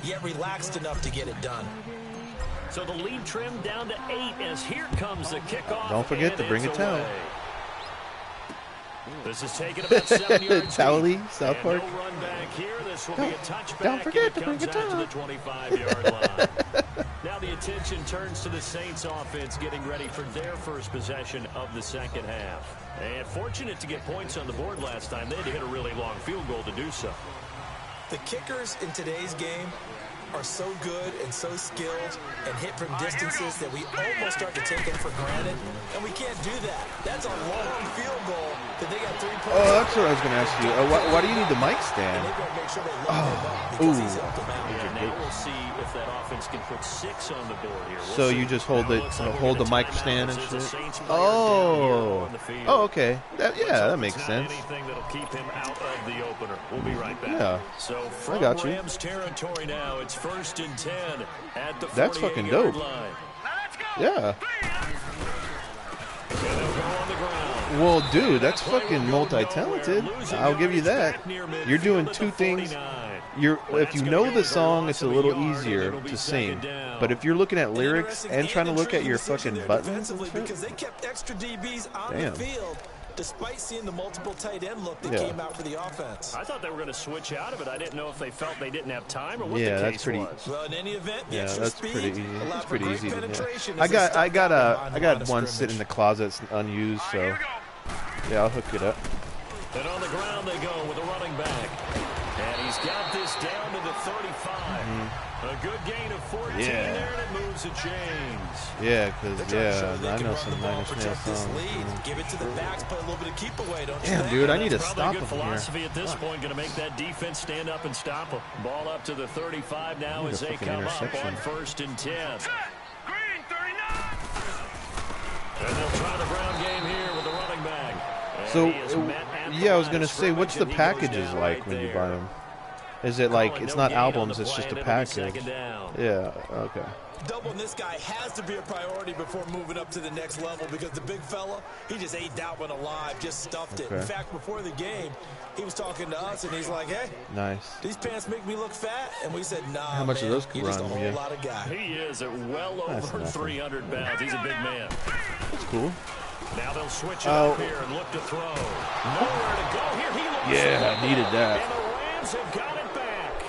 yet relaxed enough to get it done. So the lead trimmed down to 8 as here comes the kickoff. Don't forget to bring a towel. This is taken about 7 yards. Towel-y, South Park. No run back here. This will be a touchback. Don't forget to bring a towel. towel. To the 25-yard line. Now the attention turns to the Saints offense getting ready for their first possession of the second half. And fortunate to get points on the board last time. They had to hit a really long field goal to do so. The kickers in today's game are so good and so skilled and hit from distances that we almost start to take them for granted, and we can't do that. That's a long field goal that they got 3 points. Oh, that's what I was going to ask you. Why do you need the mic stand? And they've got to make sure they lock him up because he's helped them out. And now we'll see if that offense can put 6 on the board here. So you just hold the mic stand and shit? Oh, okay. That makes sense. Anything that'll keep him out of the opener. We'll be right back. Yeah, so from I got you. Rams territory now, it's 1st and 10 at the 48-yard That's fucking dope. line. Yeah. And they'll go on the ground. Well, dude, that's fucking multi-talented. I'll give you that. You're doing 2 things. If you know the song, it's a little easier to sing. But if you're looking at lyrics and trying to look at your fucking buttons and shit, because they kept extra DBs on the field, despite seeing the multiple tight end look that came out for the offense. I thought they were going to switch out of it. I didn't know if they felt they didn't have time or what yeah, the that's case pretty. was. Well, in any event, the Yeah, extra that's speed pretty easy. allowed It's for pretty great easy. penetration Yeah. as they I got line of one scrimmage. sitting in the closet, it's unused, so yeah, I'll hook it up. And on the ground they go with a running back. And he's got this down to the 35. A good gain of 14 there, and it moves the chains. Yeah, because I know some Nine Inch Nails this songs. lead. Give it to the backs, play a little bit of keep away, don't you Damn, think? dude, I need to That's stop probably him a good here. philosophy at this point, going to make that defense stand up and stop him. Ball up to the 35 now as they come up on 1st and 10. Green 39. And they'll try the ground game here with the running back. And So, he is met at the yeah, I was line gonna of say, what's the scrimmage, and he goes packages down like right when you there. buy them? Is it like it's No not gain on albums? the It's just a play, and it'll be package. second down. Yeah. Okay. Doubling this guy has to be a priority before moving up to the next level because the big fella, he just ate that one alive, just stuffed it. In fact, before the game, he was talking to us, and he's like, hey, Nice. these pants make me look fat. And we said, nah, How much man, of those you're just a run, whole yeah. lot of guy. He is at well That's over nothing. 300 pounds. He's a big man. That's cool. Now they'll switch it up here and look to throw. Nowhere to go here. He lost Yeah, it. I needed that. And the Rams have got it back.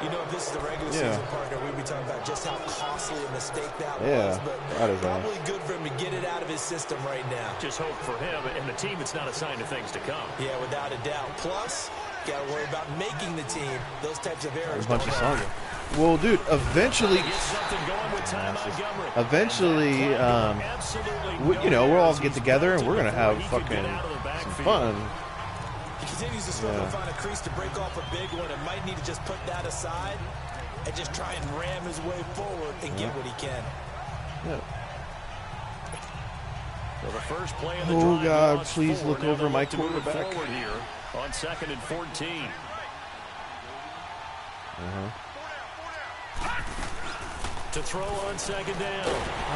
You know, if this is the regular season partner, we'd be talking about just how costly a mistake that was. But that is probably good for him to get it out of his system right now. Just hope for him and the team it's not a sign of things to come. Yeah, without a doubt. Plus, got to worry about making the team. Those types of errors A bunch don't of hurt songs. Well, dude, eventually, we'll all get together and we're gonna have fucking some fun. He continues to struggle to find a crease to break off a big one and might need to just put that aside and just try and ram his way forward and get what he can. Yeah. So the first play of the Oh drive God, lost please 4. look Now over they'll my look to move it quarterback. forward here on 2nd and 14. To throw on 2nd down.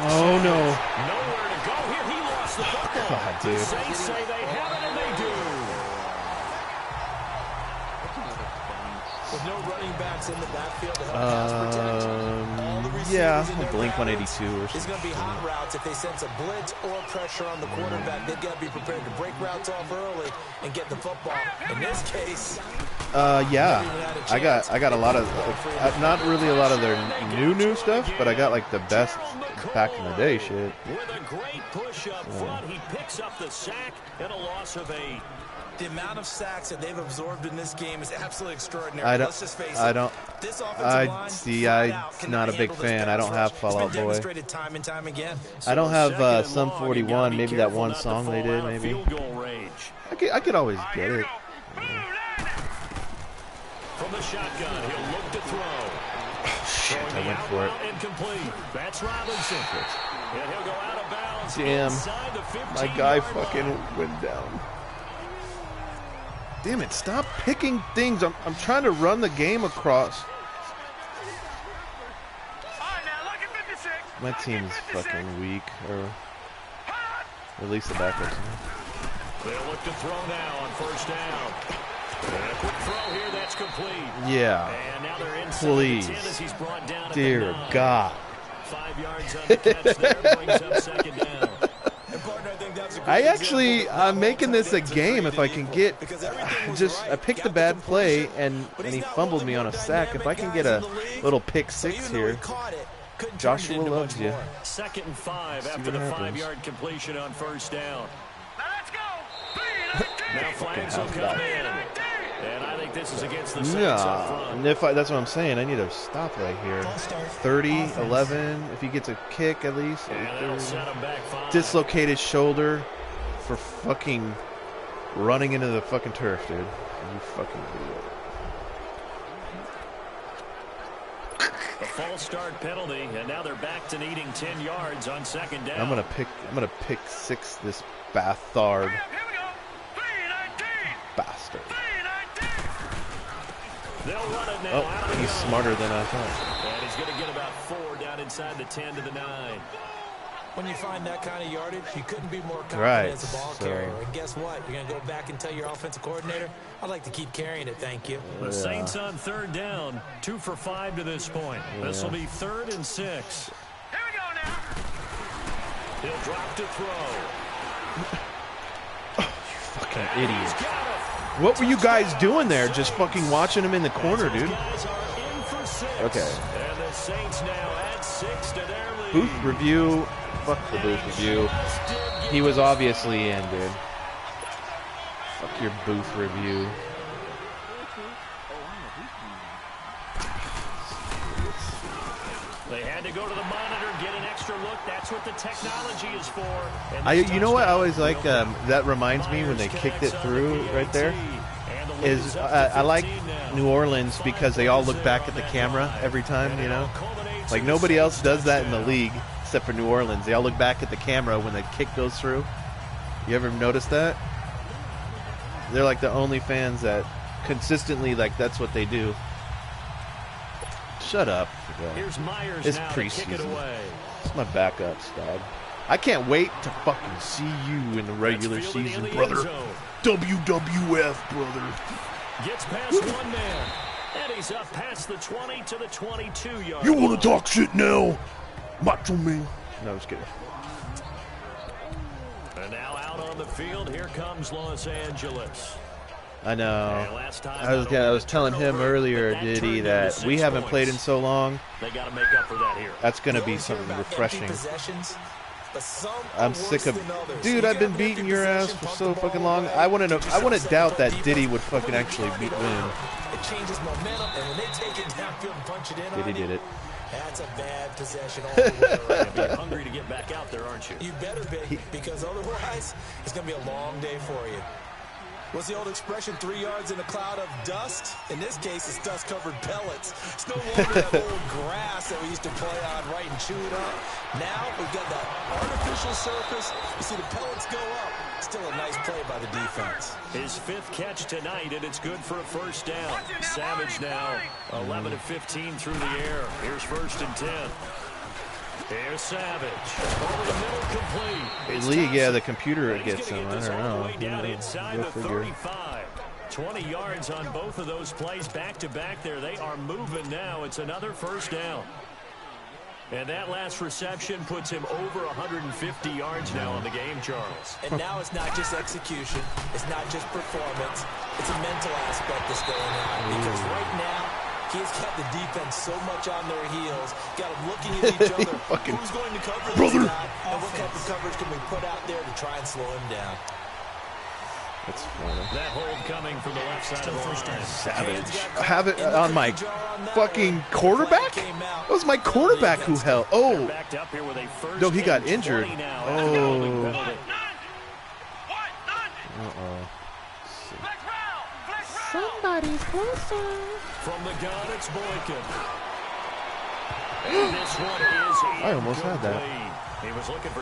Oh no. Nowhere to go here. He lost the football. God, dude. The Saints say they have it, and they do. With no running backs in the backfield to help pass protection. All the receivers in their Blink routes 182 or It's something. going to be hot routes if they sense a blitz or pressure on the quarterback. They've got to be prepared to break routes off early and get the football. In this case, Yeah, I got a lot of not really a lot of their new stuff, but I got like the best back in the day shit. With a great push up front, he picks up the sack and a loss of 8. the amount of sacks that they've absorbed in this game is absolutely extraordinary. I don't. Let's just face it. I don't. This offensive line, flat out, I'm cannot not a big handle this fan. pass I don't have rush. Fall Out It's been Boy. demonstrated time and time again. I don't have Second and Sum long, you 41. gotta be Maybe that careful one not to song they fall did. out of Maybe field goal range. I could always get it. From the shotgun, he'll look to throw. Shit, I went for it. Incomplete. That's Robinson. And he'll go out of bounds. Damn, inside the 15-yard my guy line. fucking went down. Damn it! Stop picking things. I'm trying to run the game across. My team's fucking weak, or at least the backups. They'll look to throw now on 1st down. And a quick throw here, that's complete. Yeah. Please. Dear God. 5 yards on the catch there, brings up second down. I'm making this a game if I can get I picked a bad play and he fumbled me on a sack. If I can get a little pick six here, Joshua loves you. 2nd and 5 after the 5-yard completion on first down. Now flags will come in. And I think this is against the Saints up front. And that's what I'm saying. I need to stop right here. 30, 11. If he gets a kick at least. Dislocated shoulder for fucking running into the fucking turf, dude. You fucking idiot. A false start penalty, and now they're back to needing 10 yards on second down. I'm gonna pick six this Bathard. Bastard. They'll run it now. Oh, he's smarter than I thought. And he's going to get about 4 down inside the 10 to the 9. When you find that kind of yardage, you couldn't be more confident as a ball carrier. And guess what? You're going to go back and tell your offensive coordinator, I'd like to keep carrying it, thank you. The Saints on 3rd down, 2 for 5 to this point. This will be 3rd and 6. Here we go now. He'll drop to throw. Fucking idiot. What were you guys doing there? Just fucking watching him in the corner, dude. Okay. And the Saints now add 6 to their lead. Booth review. Fuck the booth review. He was obviously in, dude. Fuck your booth review. They had to go to the monitor, get an extra look. That's what the technology is for. You know what I always like? That reminds me when they kicked it through right there. Is I like New Orleans because they all look back at the camera every time. You know, like nobody else does that in the league except for New Orleans. They all look back at the camera when the kick goes through. You ever notice that? They're like the only fans that consistently that's what they do. Shut up. Here's Myers it's now preseason. It's my backups, dog. I can't wait to fucking see you in the regular season, brother. WWF, brother. Gets past one man. And he's up past the 20 to the 22-yard. You want to talk shit now? Macho man. No, I was kidding. And now out on the field, here comes Los Angeles. I know. I was telling him earlier, Diddy, that we haven't played in so long. They got to make up for that here. That's going to be something refreshing. I'm sick of, dude. I've been beating your ass for so fucking long. I want to doubt that Diddy would fucking actually win. It changes momentum, and when they take it downfield and punch it in, Diddy did it. That's a bad possession all the way around. You're hungry to get back out there, aren't you? You better be, because otherwise, it's going to be a long day for you. What's the old expression, 3 yards in a cloud of dust? In this case, it's dust-covered pellets. It's no longer that old grass that we used to play on, right, and chew it up. Now, we've got that artificial surface. You see the pellets go up. Still a nice play by the defense. His 5th catch tonight, and it's good for a first down. Savage now, 11 of 15 through the air. Here's 1st and 10. Here's Savage. Over the middle, complete. League, yeah, the computer gets him. I don't know. Down inside the 35. 20 yards on both of those plays back-to-back there. They are moving now. It's another first down. And that last reception puts him over 150 yards now on the game, Charles. And now it's not just execution. It's not just performance. It's a mental aspect that's going on. Because right now, he's got the defense so much on their heels. Got them looking at each other. Who's going to cover this guy? And what type of coverage can we put out there to try and slow him down? That's funny. That hold coming from the left side of the line. Savage. I have it on my fucking quarterback? That was my quarterback who held. Oh. No, he got injured. Oh. Uh-oh. Somebody's closer. From the gun, it's Boykin. And this one is I almost had that.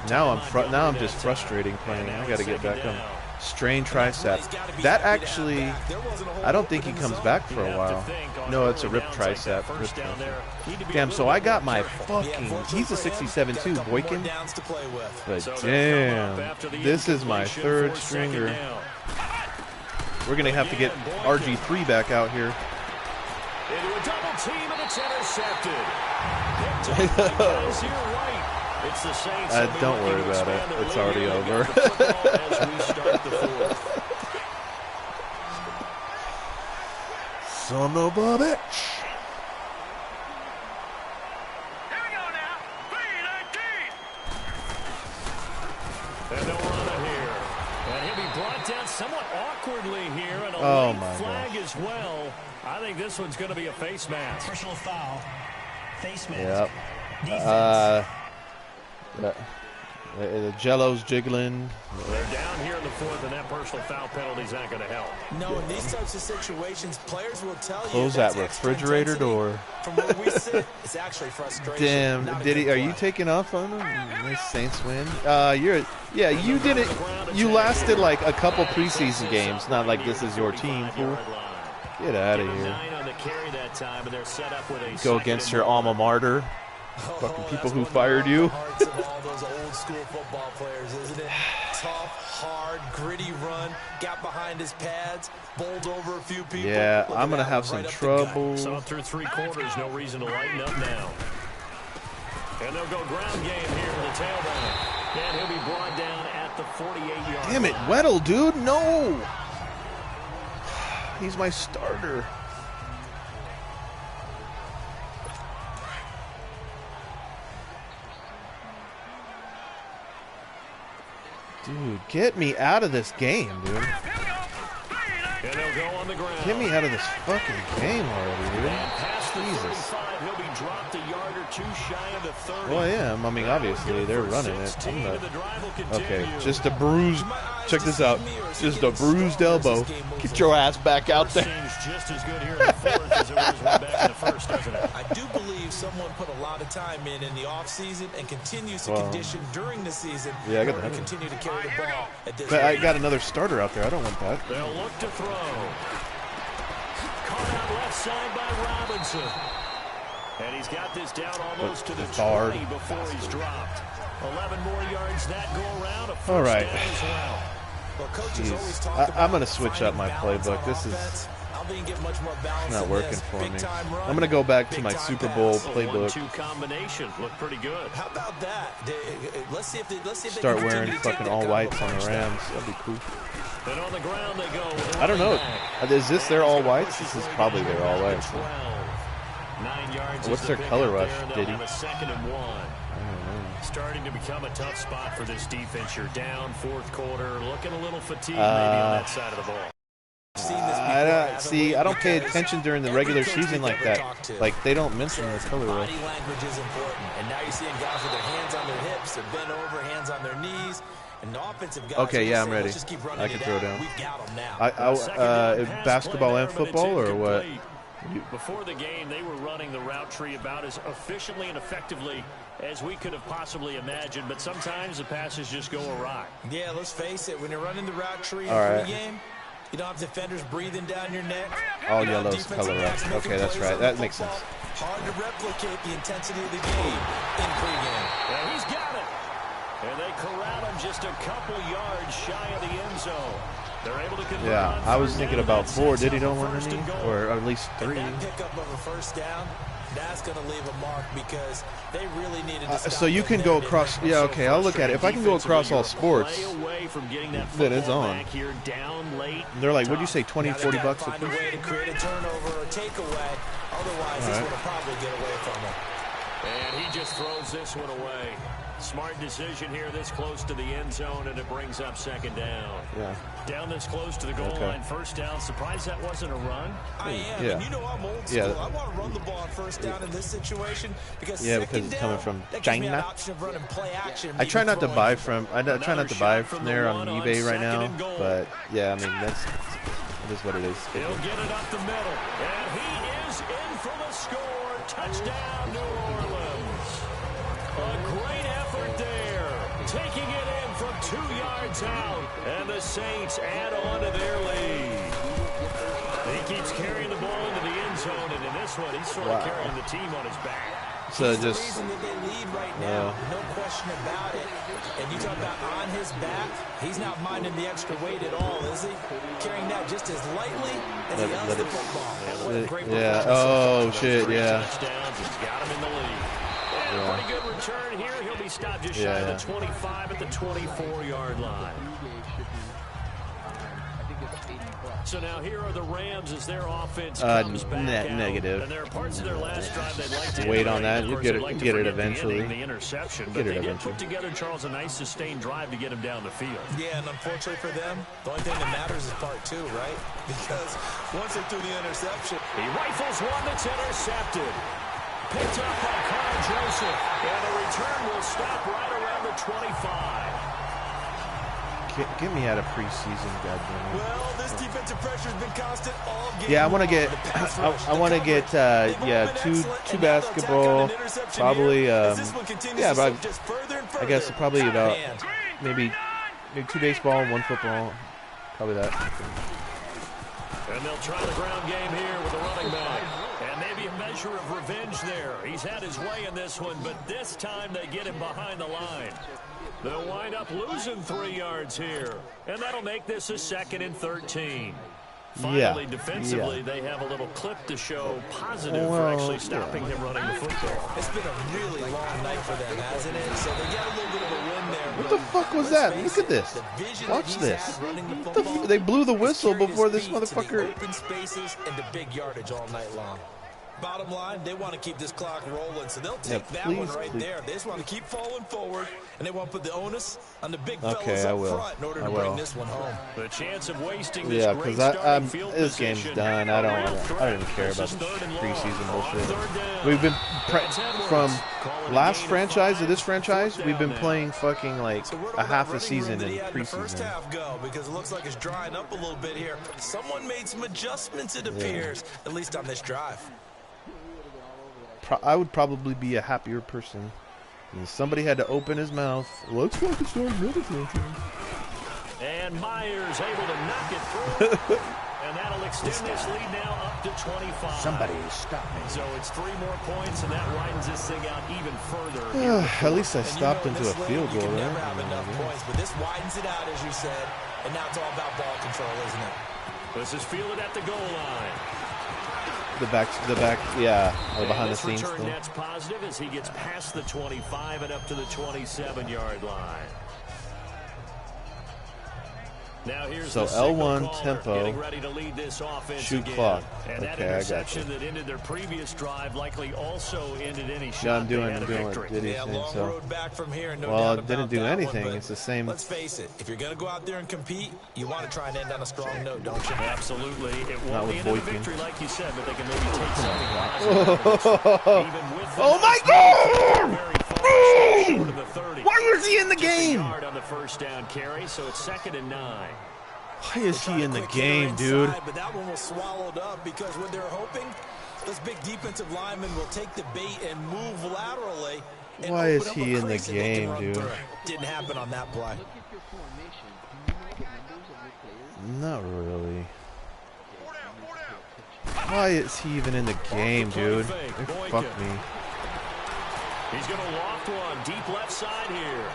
Now I'm just frustrating playing. I got to get back on. Strain tricep. That actually, I don't think he comes back for a while. No, it's a rip tricep. Damn, so I got my fucking, he's a 67 too, Boykin. But damn, this is my 3rd stringer. We're going to have to get RG3 back out here. Into a double team, and it's intercepted. Picked up by Kaiser White. It's the Saints. Don't worry about it. It's already over. As we start the fourth. Son of a bitch. Here we go now. 3-19. And they'll run it here. And he'll be brought down somewhat awkwardly here. And a late flag as well. I think this one's going to be a face mask. Personal foul. Face mask. Yep. Defense. The jello's jiggling. They're down here in the fourth, and that personal foul penalty's not going to help. No, in these types of situations, players will tell you. Close that refrigerator door. From where we sit, it's actually frustration. Damn, Diddy, are you taking off on them? Nice Saints win. You did it. You lasted like a couple preseason games. Not like this is your team, fool. Get out of here. Go against your alma mater. Fucking people who fired you. Hearts of all those old school football players, isn't it? Tough, hard, gritty run. Got behind his pads, bowled over a few people. Yeah, I'm gonna have some trouble. Saw through 3 quarters, no reason to lighten up now. And they'll go ground game here with the tailback. And he'll be brought down at the 48-yard line. Damn it, Weddle, dude, no. He's my starter. Dude, get me out of this game, dude. And they'll go on the ground. Get me out of this fucking game already, dude. Past the Jesus. 35, he'll be dropped a yard or two shy of the 30. Well, I am. I mean, obviously, they're running it. I'm not. Okay, just a bruised. Check this out. Just a bruised elbow. Get your ass back out there. Seems just as good here in the fourth as it was way back in the first, doesn't it? I do believe someone put a lot of time in the offseason and continues to condition during the season. Yeah, I got to that. continue to carry the ball at this But I got another starter out there. I don't want that. They'll look to throw. Caught out left side by Robinson. And he's got this down almost to the 20 before he's dropped. 11 more yards that go around. A first All right. down as well. Well, coaches always talk about I'm going to switch up my finding balance playbook. on This is offense. How do you get much more balance not than working this? for me. Big-time run, I'm going to go back to my big-time Super Bowl pass. playbook. 1-2 combination looked pretty good. How about that? Let's see if they Start can wearing continue to take fucking that all kind of whites on the approach now. Rams. That'd be cool. And on the ground they go. With I don't know. back. Is this their all whites? This is probably their all whites. 12. 9 yards. What's is their the color pickup rush, there, and they'll Diddy? have a 2nd and 1. Starting to become a tough spot for this defense. You're down fourth quarter, looking a little fatigued maybe on that side of the ball. I don't pay attention during the regular season like that. Like, they don't mention the color rush. Body language is important, and now you're seeing guys with their hands on their hips, they're bent over, hands on their knees, and the offensive guys. Okay, yeah, I'm saying, ready. "Let's just keep running I can it throw down. down. We've got them now." Basketball and football, or what? Before the game, they were running the route tree about as efficiently and effectively as we could have possibly imagined, but sometimes the passes just go awry. Yeah, let's face it, when you're running the route tree in All right. pregame, you don't have defenders breathing down your neck. All You don't have yellows, defensive color backs rush. making Okay, that's plays right. on That the makes football. sense. Hard to replicate the intensity of the game in pregame. And he's got it. And they corral him just a couple yards shy of the end zone. They're able to convert Yeah, on I was third thinking down. about That 4. sets Did he up don't a want first any? and goal. Or at least 3. And that pickup of a first down, that's going to leave a mark because they really needed to stop So you the can go narrative across. making Yeah, so okay, I'll look at it. If I can go across all sports, Play away from getting that then it's football on. back here down late. They're like, what'd you say, 20, Now they've 40 gotta bucks a find a piece? way to create a turnover or takeaway. Otherwise, this right. would have probably get away from them. And he just throws this one away. Smart decision here this close to the end zone, and it brings up 2nd down. Yeah. Down this close to the goal Okay. line, first down. Surprised that wasn't a run. I am, Yeah. and you know I'm old school. Yeah. I want to run the ball on first down in this situation because Yeah, second because it's coming down, from that gives me an China. option of running play action. I try not to throwing. buy from. I try not to buy from there on eBay right now. But yeah, I mean that is what it is. He'll get it up the middle, and he is in for the score. Touchdown, New Orleans. A great effort there, taking it in from 2 yards out, and the Saints add on to their lead. He keeps carrying the ball into the end zone, and in this one, he's sort of carrying the team on his back. So He's the just reason that they lead right now, no question about it. And you talk about on his back, he's not minding the extra weight at all, is he? Carrying that just as lightly as he does the football. What a great performance. Oh shit, yeah. Just got him in the lead. And a pretty good return here. He'll be stopped just shy of the 25 at the 24-yard line. So now here are the Rams as their offense comes back out. Negative. And there are parts of their last drive they'd like to wait on that. You get it eventually. The interception, but they did put together, Charles, a nice sustained drive to get him down the field. Yeah, and unfortunately for them, the only thing that matters is part two, right? Because once they threw the interception, he rifles one that's intercepted. Picked up by Carl Joseph, and the return will stop right around the 25. Get me out of preseason, goddammit. Well, this defensive pressure has been constant all game. Yeah, I want to get, two basketball, probably, yeah, but I guess probably about maybe 2 baseball, 1 football, probably that. And they'll try the ground game here with a running back. And maybe a measure of revenge there. He's had his way in this one, but this time they get him behind the line. They'll wind up losing 3 yards here. And that'll make this a 2nd and 13. Finally, defensively, they have a little clip to show positive for actually stopping him running the football. It's been a really long night for them, hasn't it? So they got a little bit of a win there. What the fuck was that? Look at this. Watch this. They blew the whistle before this motherfucker. Open spaces and the big yardage all night long. Bottom line, they want to keep this clock rolling, so they'll take that one right there. They just want to keep falling forward, and they want to put the onus on the big fellas up front in order to bring this one home. The chance of wasting this great starting field this game's done. I don't even care about the preseason bullshit. We've been from last franchise to this franchise. We've been playing fucking like a half a season in preseason. Go because it looks like it's drying up a little bit here. Someone made some adjustments, it appears, at least on this drive. I would probably be a happier person. And somebody had to open his mouth. Looks like it's starting really franchise. And Myers able to knock it through. And that'll extend this lead now up to 25. Somebody stop me. So it's 3 more points, and that widens this thing out even further. At least I stopped into a field goal, right? right? Never have enough points, but this widens it out, as you said. And now it's all about ball control, isn't it? This is fielded at the goal line. The back, yeah, behind the scenes return thing. That's positive as he gets past the 25 and up to the 27-yard line. Now here's so the L1 caller, tempo, getting ready to lead this offense shoot again. clock. And that Okay, I got interception you. that ended their previous drive likely also ended any shot. Yeah, I'm doing what Diddy's thing. Long So, road back from here, no well, doubt it didn't about do that anything. one, It's the same. Let's face it. If you're going to go out there and compete, you want to try and end on a strong note, don't you? Absolutely. It Not won't with be another Boykin. victory like you said, but they can maybe take something positive. Even with the Oh my God! Why was he in the game? On the first down carry, so it's 2nd and 9. Why is he in the game, dude? But that one was swallowed up because what they're hoping, this big defensive lineman will take the bait and move laterally. And Why is open up he a in the crease that they can game, run dude? through. Didn't happen on that play. Not really. Why is he even in the game, dude? Fuck me. He's going to loft one deep left side here.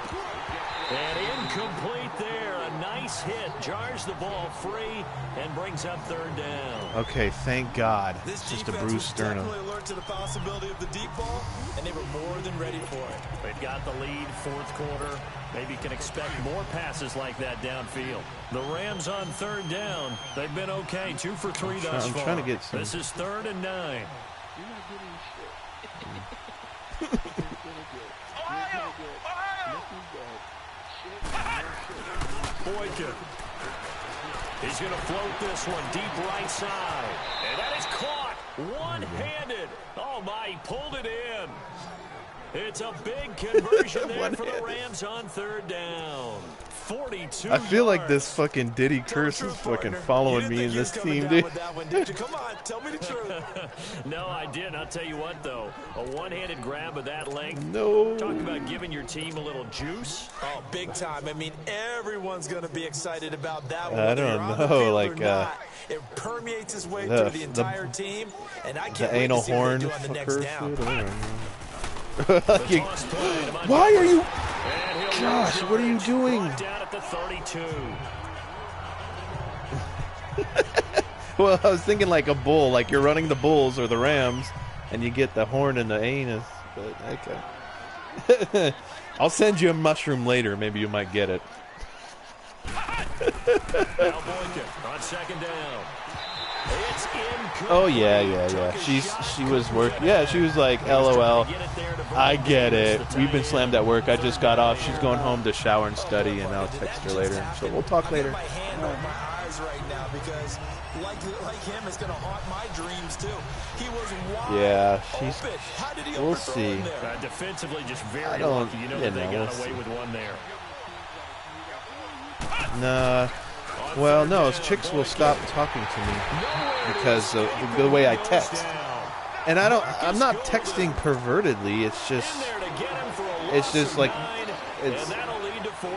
And incomplete there. A nice hit. Jars the ball free and brings up 3rd down. Okay, thank God. This It's just a defense bruised was sternum. definitely alert to the possibility of the deep ball, and they were more than ready for it. They've got the lead, 4th quarter. Maybe can expect more passes like that downfield. The Rams on 3rd down. They've been okay. 2 for 3 thus far. I'm trying to get some. This is 3rd and 9. Boykin. He's going to float this one deep right side. And that is caught one-handed. Oh, my, he pulled it in. It's a big conversion there for the Rams on 3rd down. 42 I feel like yards. this fucking Diddy curse is fucking following me in this team, dude. Come on, tell me the truth. No, I didn't. I'll tell you what, though. A one-handed grab of that length. No. Talk about giving your team a little juice. Oh, big time. I mean, everyone's going to be excited about that one. I don't know, like, it permeates its way the- through the entire team, and I can't The wait anal to see what horn they do on the next fucker down. shit. I don't know. Why are you? Gosh, what are you doing? Down at the 32. Well, I was thinking like a bull, like you're running the bulls or the rams, and you get the horn and the anus. But okay. I'll send you a mushroom later. Maybe you might get it. Now Boykin on second down. It's incomplete. Oh yeah. She was working. Yeah, she was like, LOL. I get it. We've been slammed at work. I just got off. She's going home to shower and study, and I'll text her later. So we'll talk later. My hand on my eyes right now because, like him, it's going to haunt my dreams too. He was wide open. How did he we'll see. Defensively, just very lucky. You know that they got away with one there. Nah. Well, no, chicks will stop talking to me because of the way I text. And I'm not texting pervertedly. It's just like,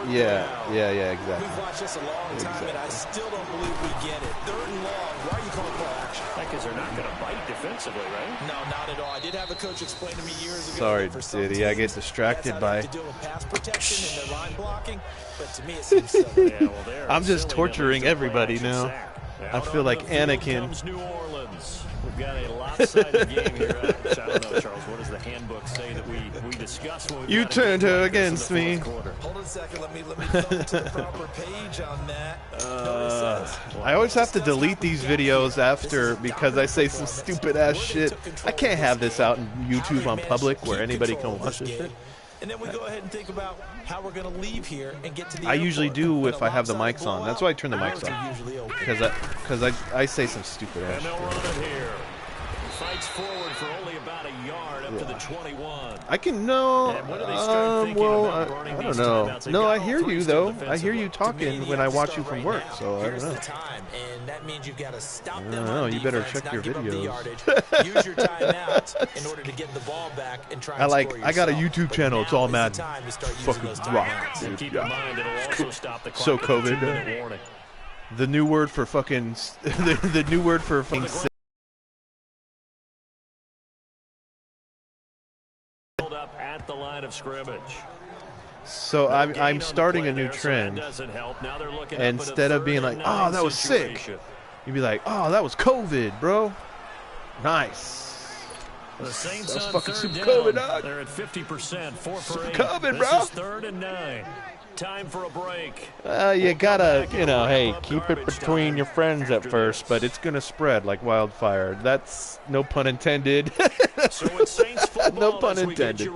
yeah, exactly. We've watched this a long time, and I still don't believe we get it. Third and long. Why are you calling play action? Because they're not going to bite defensively, right? No, not at all. I did have a coach explain to me years ago. Sorry, Diddy. I get distracted by. Pass protection and their line blocking, but to me it seems silly. I'm just torturing everybody now. I feel like Anakin. New Orleans. We've got a lopsided game here. I don't know, Charles. What does the handbook say that we discuss? You turned her against me. Hold on a second. Let me go to the proper page on that. I always have to delete these videos after because I say some stupid ass shit. I can't have this out in YouTube on public where anybody can watch this shit. And then we go ahead and think about how we're going to leave here and get to the I usually do if I have the mics on. That's why I turn the mics on. Because I say some stupid ass shit. Fights forward for only about a yard up to the 21. I can well, I don't know. No, I hear you though. I hear you talking when I watch you from work, so I don't know. And that means you've got to stop them. I don't know. You better check your videos. Use your timeouts in order to get the ball back and try and score yourself. I got a YouTube channel. It's all Madden. Fucking rock, dude. Keep in mind, it'll also stop the clock. So COVID. The new word for fucking. The new word for fucking. At the line of scrimmage. So I'm starting a new trend. Instead of being like, oh, that was sick, you'd be like, oh, that was COVID, bro. Nice. The Saints that's on fucking third super down. COVID, dog. They're at 50%, 4 for 8. COVID, this bro. Is 3rd and 9. Time for a break. You gotta, hey, keep it between your friends at first, but it's gonna spread like wildfire. That's no pun intended. So it's Saints football. No pun intended.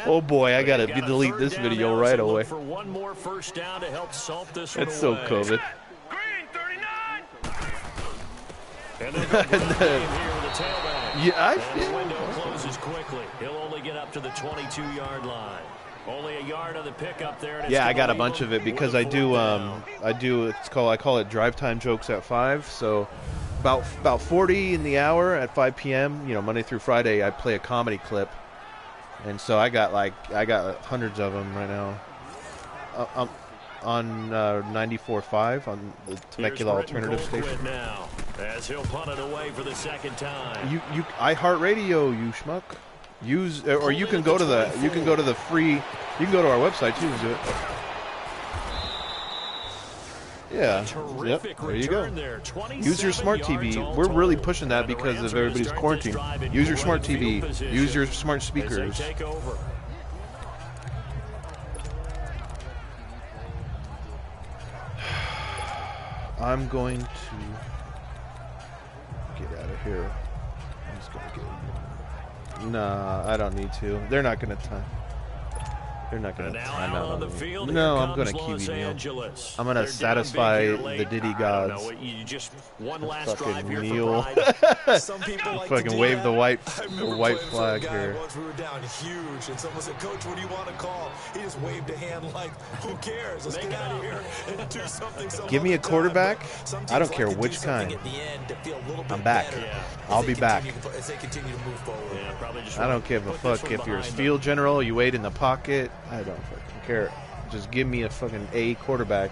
Oh boy, I gotta delete this video right away. For one more first down to help salt this That's so away. COVID. And then here with the tailback. Yeah, I feel. feel. Window closes quickly. He'll only get up to the 22-yard line. Only a yard of the pickup there. And yeah, I got a bunch of it because I call it drive time jokes at 5. So about 40 in the hour at 5 p.m. Monday through Friday I play a comedy clip, and so I got hundreds of them right now. On 94.5 on the Temecula Alternative Station. Now, as he'll punt it away for the second time. You iHeartRadio, you schmuck. Or you can go to the free. You can go to our website too and do it. Yeah. Yep. There you go. Use your smart TV. We're really pushing that because of everybody's quarantine. Use your smart TV. Use your smart speakers. I'm going to get out of here. I'm just going to get. Nah, I don't need to. They're not going to time. They're not going to time out on the field. No, I'm going to QB. I'm going to satisfy the Diddy gods. One last fucking drive kneel. Some people like fucking wave the white flag here. Once we were down huge, and someone said, "Coach, what do you want to call?" He just waved a hand like, "Who cares? Let's get out of here and do something." Give me a quarterback. I don't care which kind. I'm back. I'll be back. I don't give a fuck if you're a field general, you wait in the pocket. I don't fucking care. Just give me a fucking A quarterback.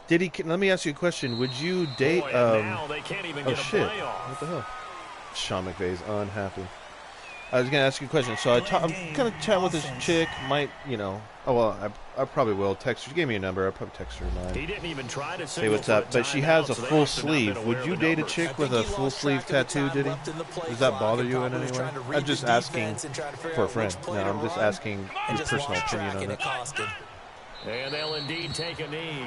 Diddy, let me ask you a question. Would you date? Now they can't even Oh get a shit! play off. What the hell? Sean McVay's unhappy. I was gonna ask you a question. So I'm kind of chatting with this chick. Might Oh well, I probably will text her. She gave me a number. I'll probably text her mine. He didn't even try to say what's up. But she has a full sleeve. Would you date a chick with a full sleeve tattoo, Diddy? Does that bother you in any way? I'm just asking for a friend. No, I'm just asking your personal opinion on it. And they'll indeed take a knee.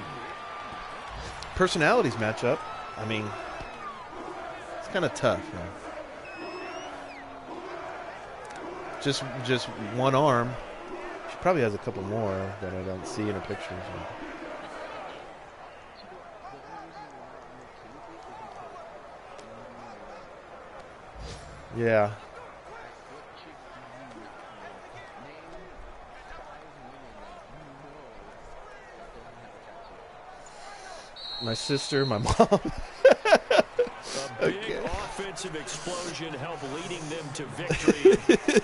Personalities match up. I mean, it's kind of tough, man. Just one arm. She probably has a couple more that I don't see in her pictures. Yeah. My sister, my mom. A big offensive explosion helped leading them to victory.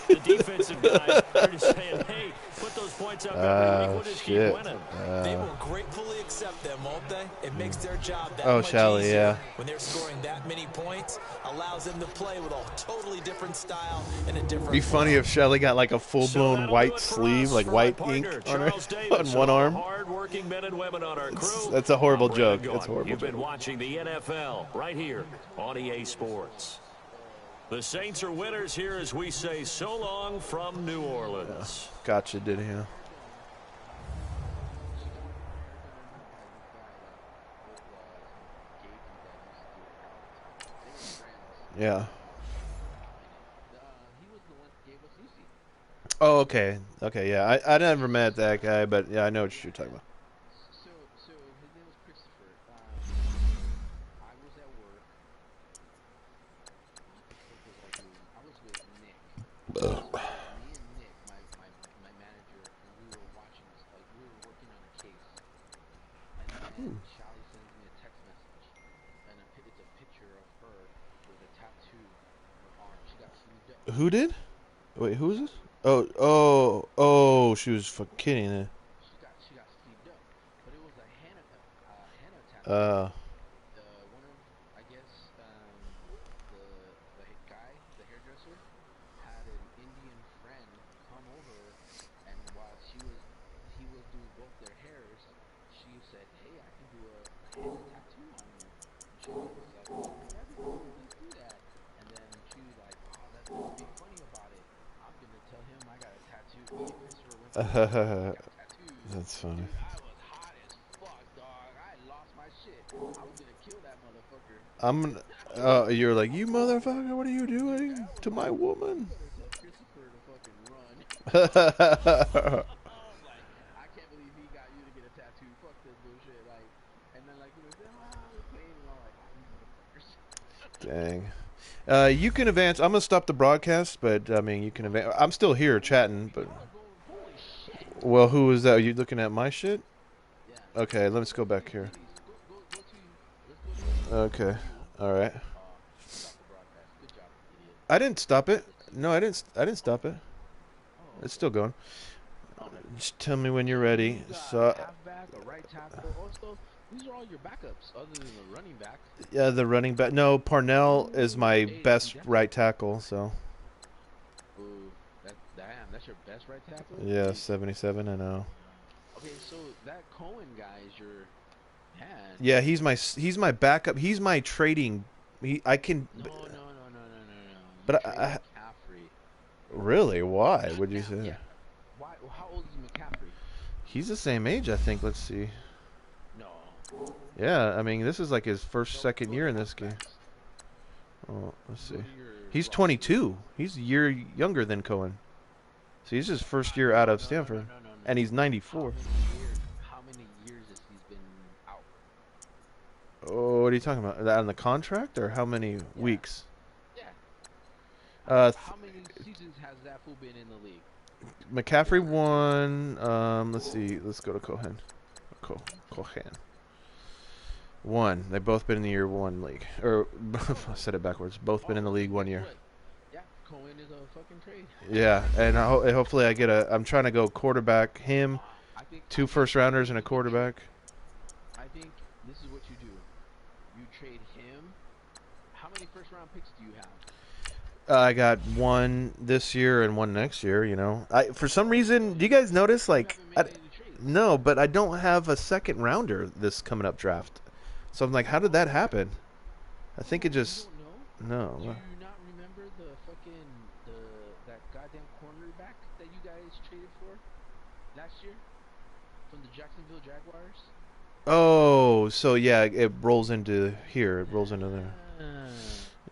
The defensive guys are just saying, hey, put those points up every week. We'll just keep winning. They will gratefully accept them, won't they? It makes their job that much Shally, easier yeah. when they're scoring that many points. Allows them to play with a totally different style and a different. Be funny if Shelly got like a full-blown white sleeve, like white ink on her on one arm. Hard-working men and women on our crew. That's a horrible joke. That's a horrible You've joke. been watching the NFL right here on EA Sports. The Saints are winners here as we say so long from New Orleans. Gotcha, did he? Yeah. Oh, okay. Okay, yeah. I never met that guy, but yeah, I know what you're talking about. So his name was Christopher. I was at work. I was with Nick. Me and Nick, my manager, and we were watching this, like we were working on a case. And then Shelly sends me a text message, and it's a picture of her with a tattoo on her arm. She got sleeved up. Who did? Wait, who is this? Oh, she was fucking kidding it. She got sleeved up, but it was a henna tattoo. One of, I guess, the guy, the hairdresser, had an Indian friend come over, and while he was doing both their hairs, she said, "Hey, I can do a henna tattoo on you." And she was like, "Oh, that'd be cool. Let's do that." And then she was like, "Oh, that's what's big funny about it. I'm gonna tell him I got a tattoo." Me and Christopher went to tattoos. That's funny. Dude, I was hot as fuck, dog. I lost my shit. I was gonna kill that motherfucker. You're like, you motherfucker, what are you doing to my woman? Christopher to fucking run. I was like, I can't believe he got you to get a tattoo. Fuck this bullshit. Like, and then like he was like, we're playing, and I'm like, you motherfuckers. Dang. You can advance. I'm gonna stop the broadcast, but I mean, you can advance. I'm still here chatting, but. Well, who is that? Are you looking at my shit? Okay, let's go back here. Okay, all right. I didn't stop it. No, I didn't stop it. It's still going. Just tell me when you're ready. So. Halfback, a right tackle. Also, these are all your backups, other than the running back. Yeah, the running back. No, Parnell is my best right tackle. So. Ooh, that's your best right tackle. Yeah, 77. I know. Okay, so that Cohen guy is your hand. Yeah, he's my backup. He's my trading. I can. No. But I really? Why would you say? Yeah. Why? How old is McCaffrey? He's the same age, I think. Let's see. No. Yeah, I mean, this is like his second year in this game. Oh, let's see. He's 22. He's a year younger than Cohen. So he's his first year out of Stanford, and he's 94. How many years has he been out? Oh, what are you talking about? That on the contract, or how many weeks? Yeah. How many seasons has that fool been in the league? McCaffrey won. Let's see. Let's go to Cohen. Cohen. One. They've both been in the year one league. Or I said it backwards. Both been in the league 1 year. Yeah, Cohen is a fucking trade. Yeah, and hopefully I get I'm trying to go quarterback. Him, 2 first rounders and a quarterback. I think you trade him. How many first-round picks do you have? I got one this year and one next year. You know, for some reason, do you guys notice? Like, no, but I don't have a second rounder this coming up draft. So I'm like, how did that happen? I think it just no. Do you not remember the fucking that goddamn cornerback that you guys traded for last year from the Jacksonville Jaguars? Oh, so yeah, it rolls into here. It rolls into there.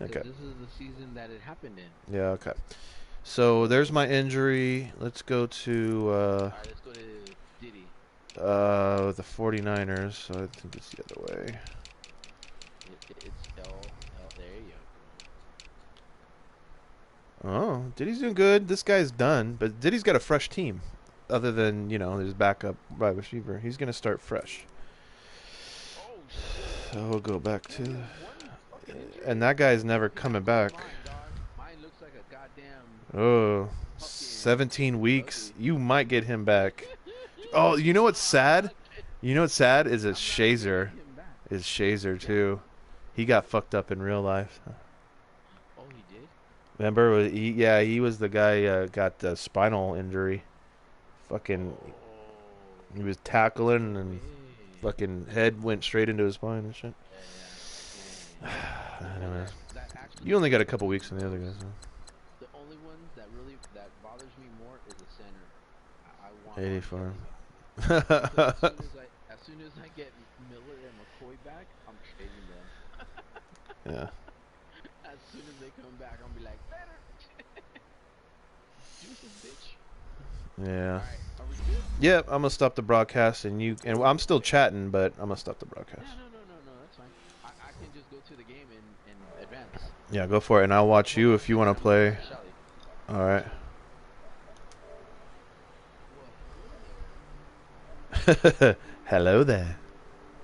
Okay. This is the season that it happened in. Yeah. Okay. So there's my injury. Let's go to All right, let's go to Diddy. the 49ers. So I think it's the other way. It's L. There you go. Oh, Diddy's doing good. This guy's done, but Diddy's got a fresh team. Other than, you know, his backup wide receiver. He's going to start fresh. So we'll go back to... And that guy's never coming back. Mine looks like a goddamn... Oh, 17 weeks. You might get him back. Oh, you know what's sad? You know what's sad is it's Shazer. It's Shazer, too. He got fucked up in real life. Oh, he did? Remember? He was the guy got the spinal injury. Fucking, he was tackling and fucking head went straight into his spine and shit. Anyway, you only got a couple weeks on the other guys. Huh? The only one that really bothers me more is the center. I want 84. as soon as I get Miller and McCoy back, I'm trading them. Yeah. As soon as they come back, I'll be like, better. Deuces, bitch. Yeah. Alright, are we good? Yeah, I'm gonna stop the broadcast, and I'm still chatting, but I'm gonna stop the broadcast. No, that's fine. I can just go to the game and advance. Yeah, go for it, and I'll watch you if you want to play. All right. Hello there.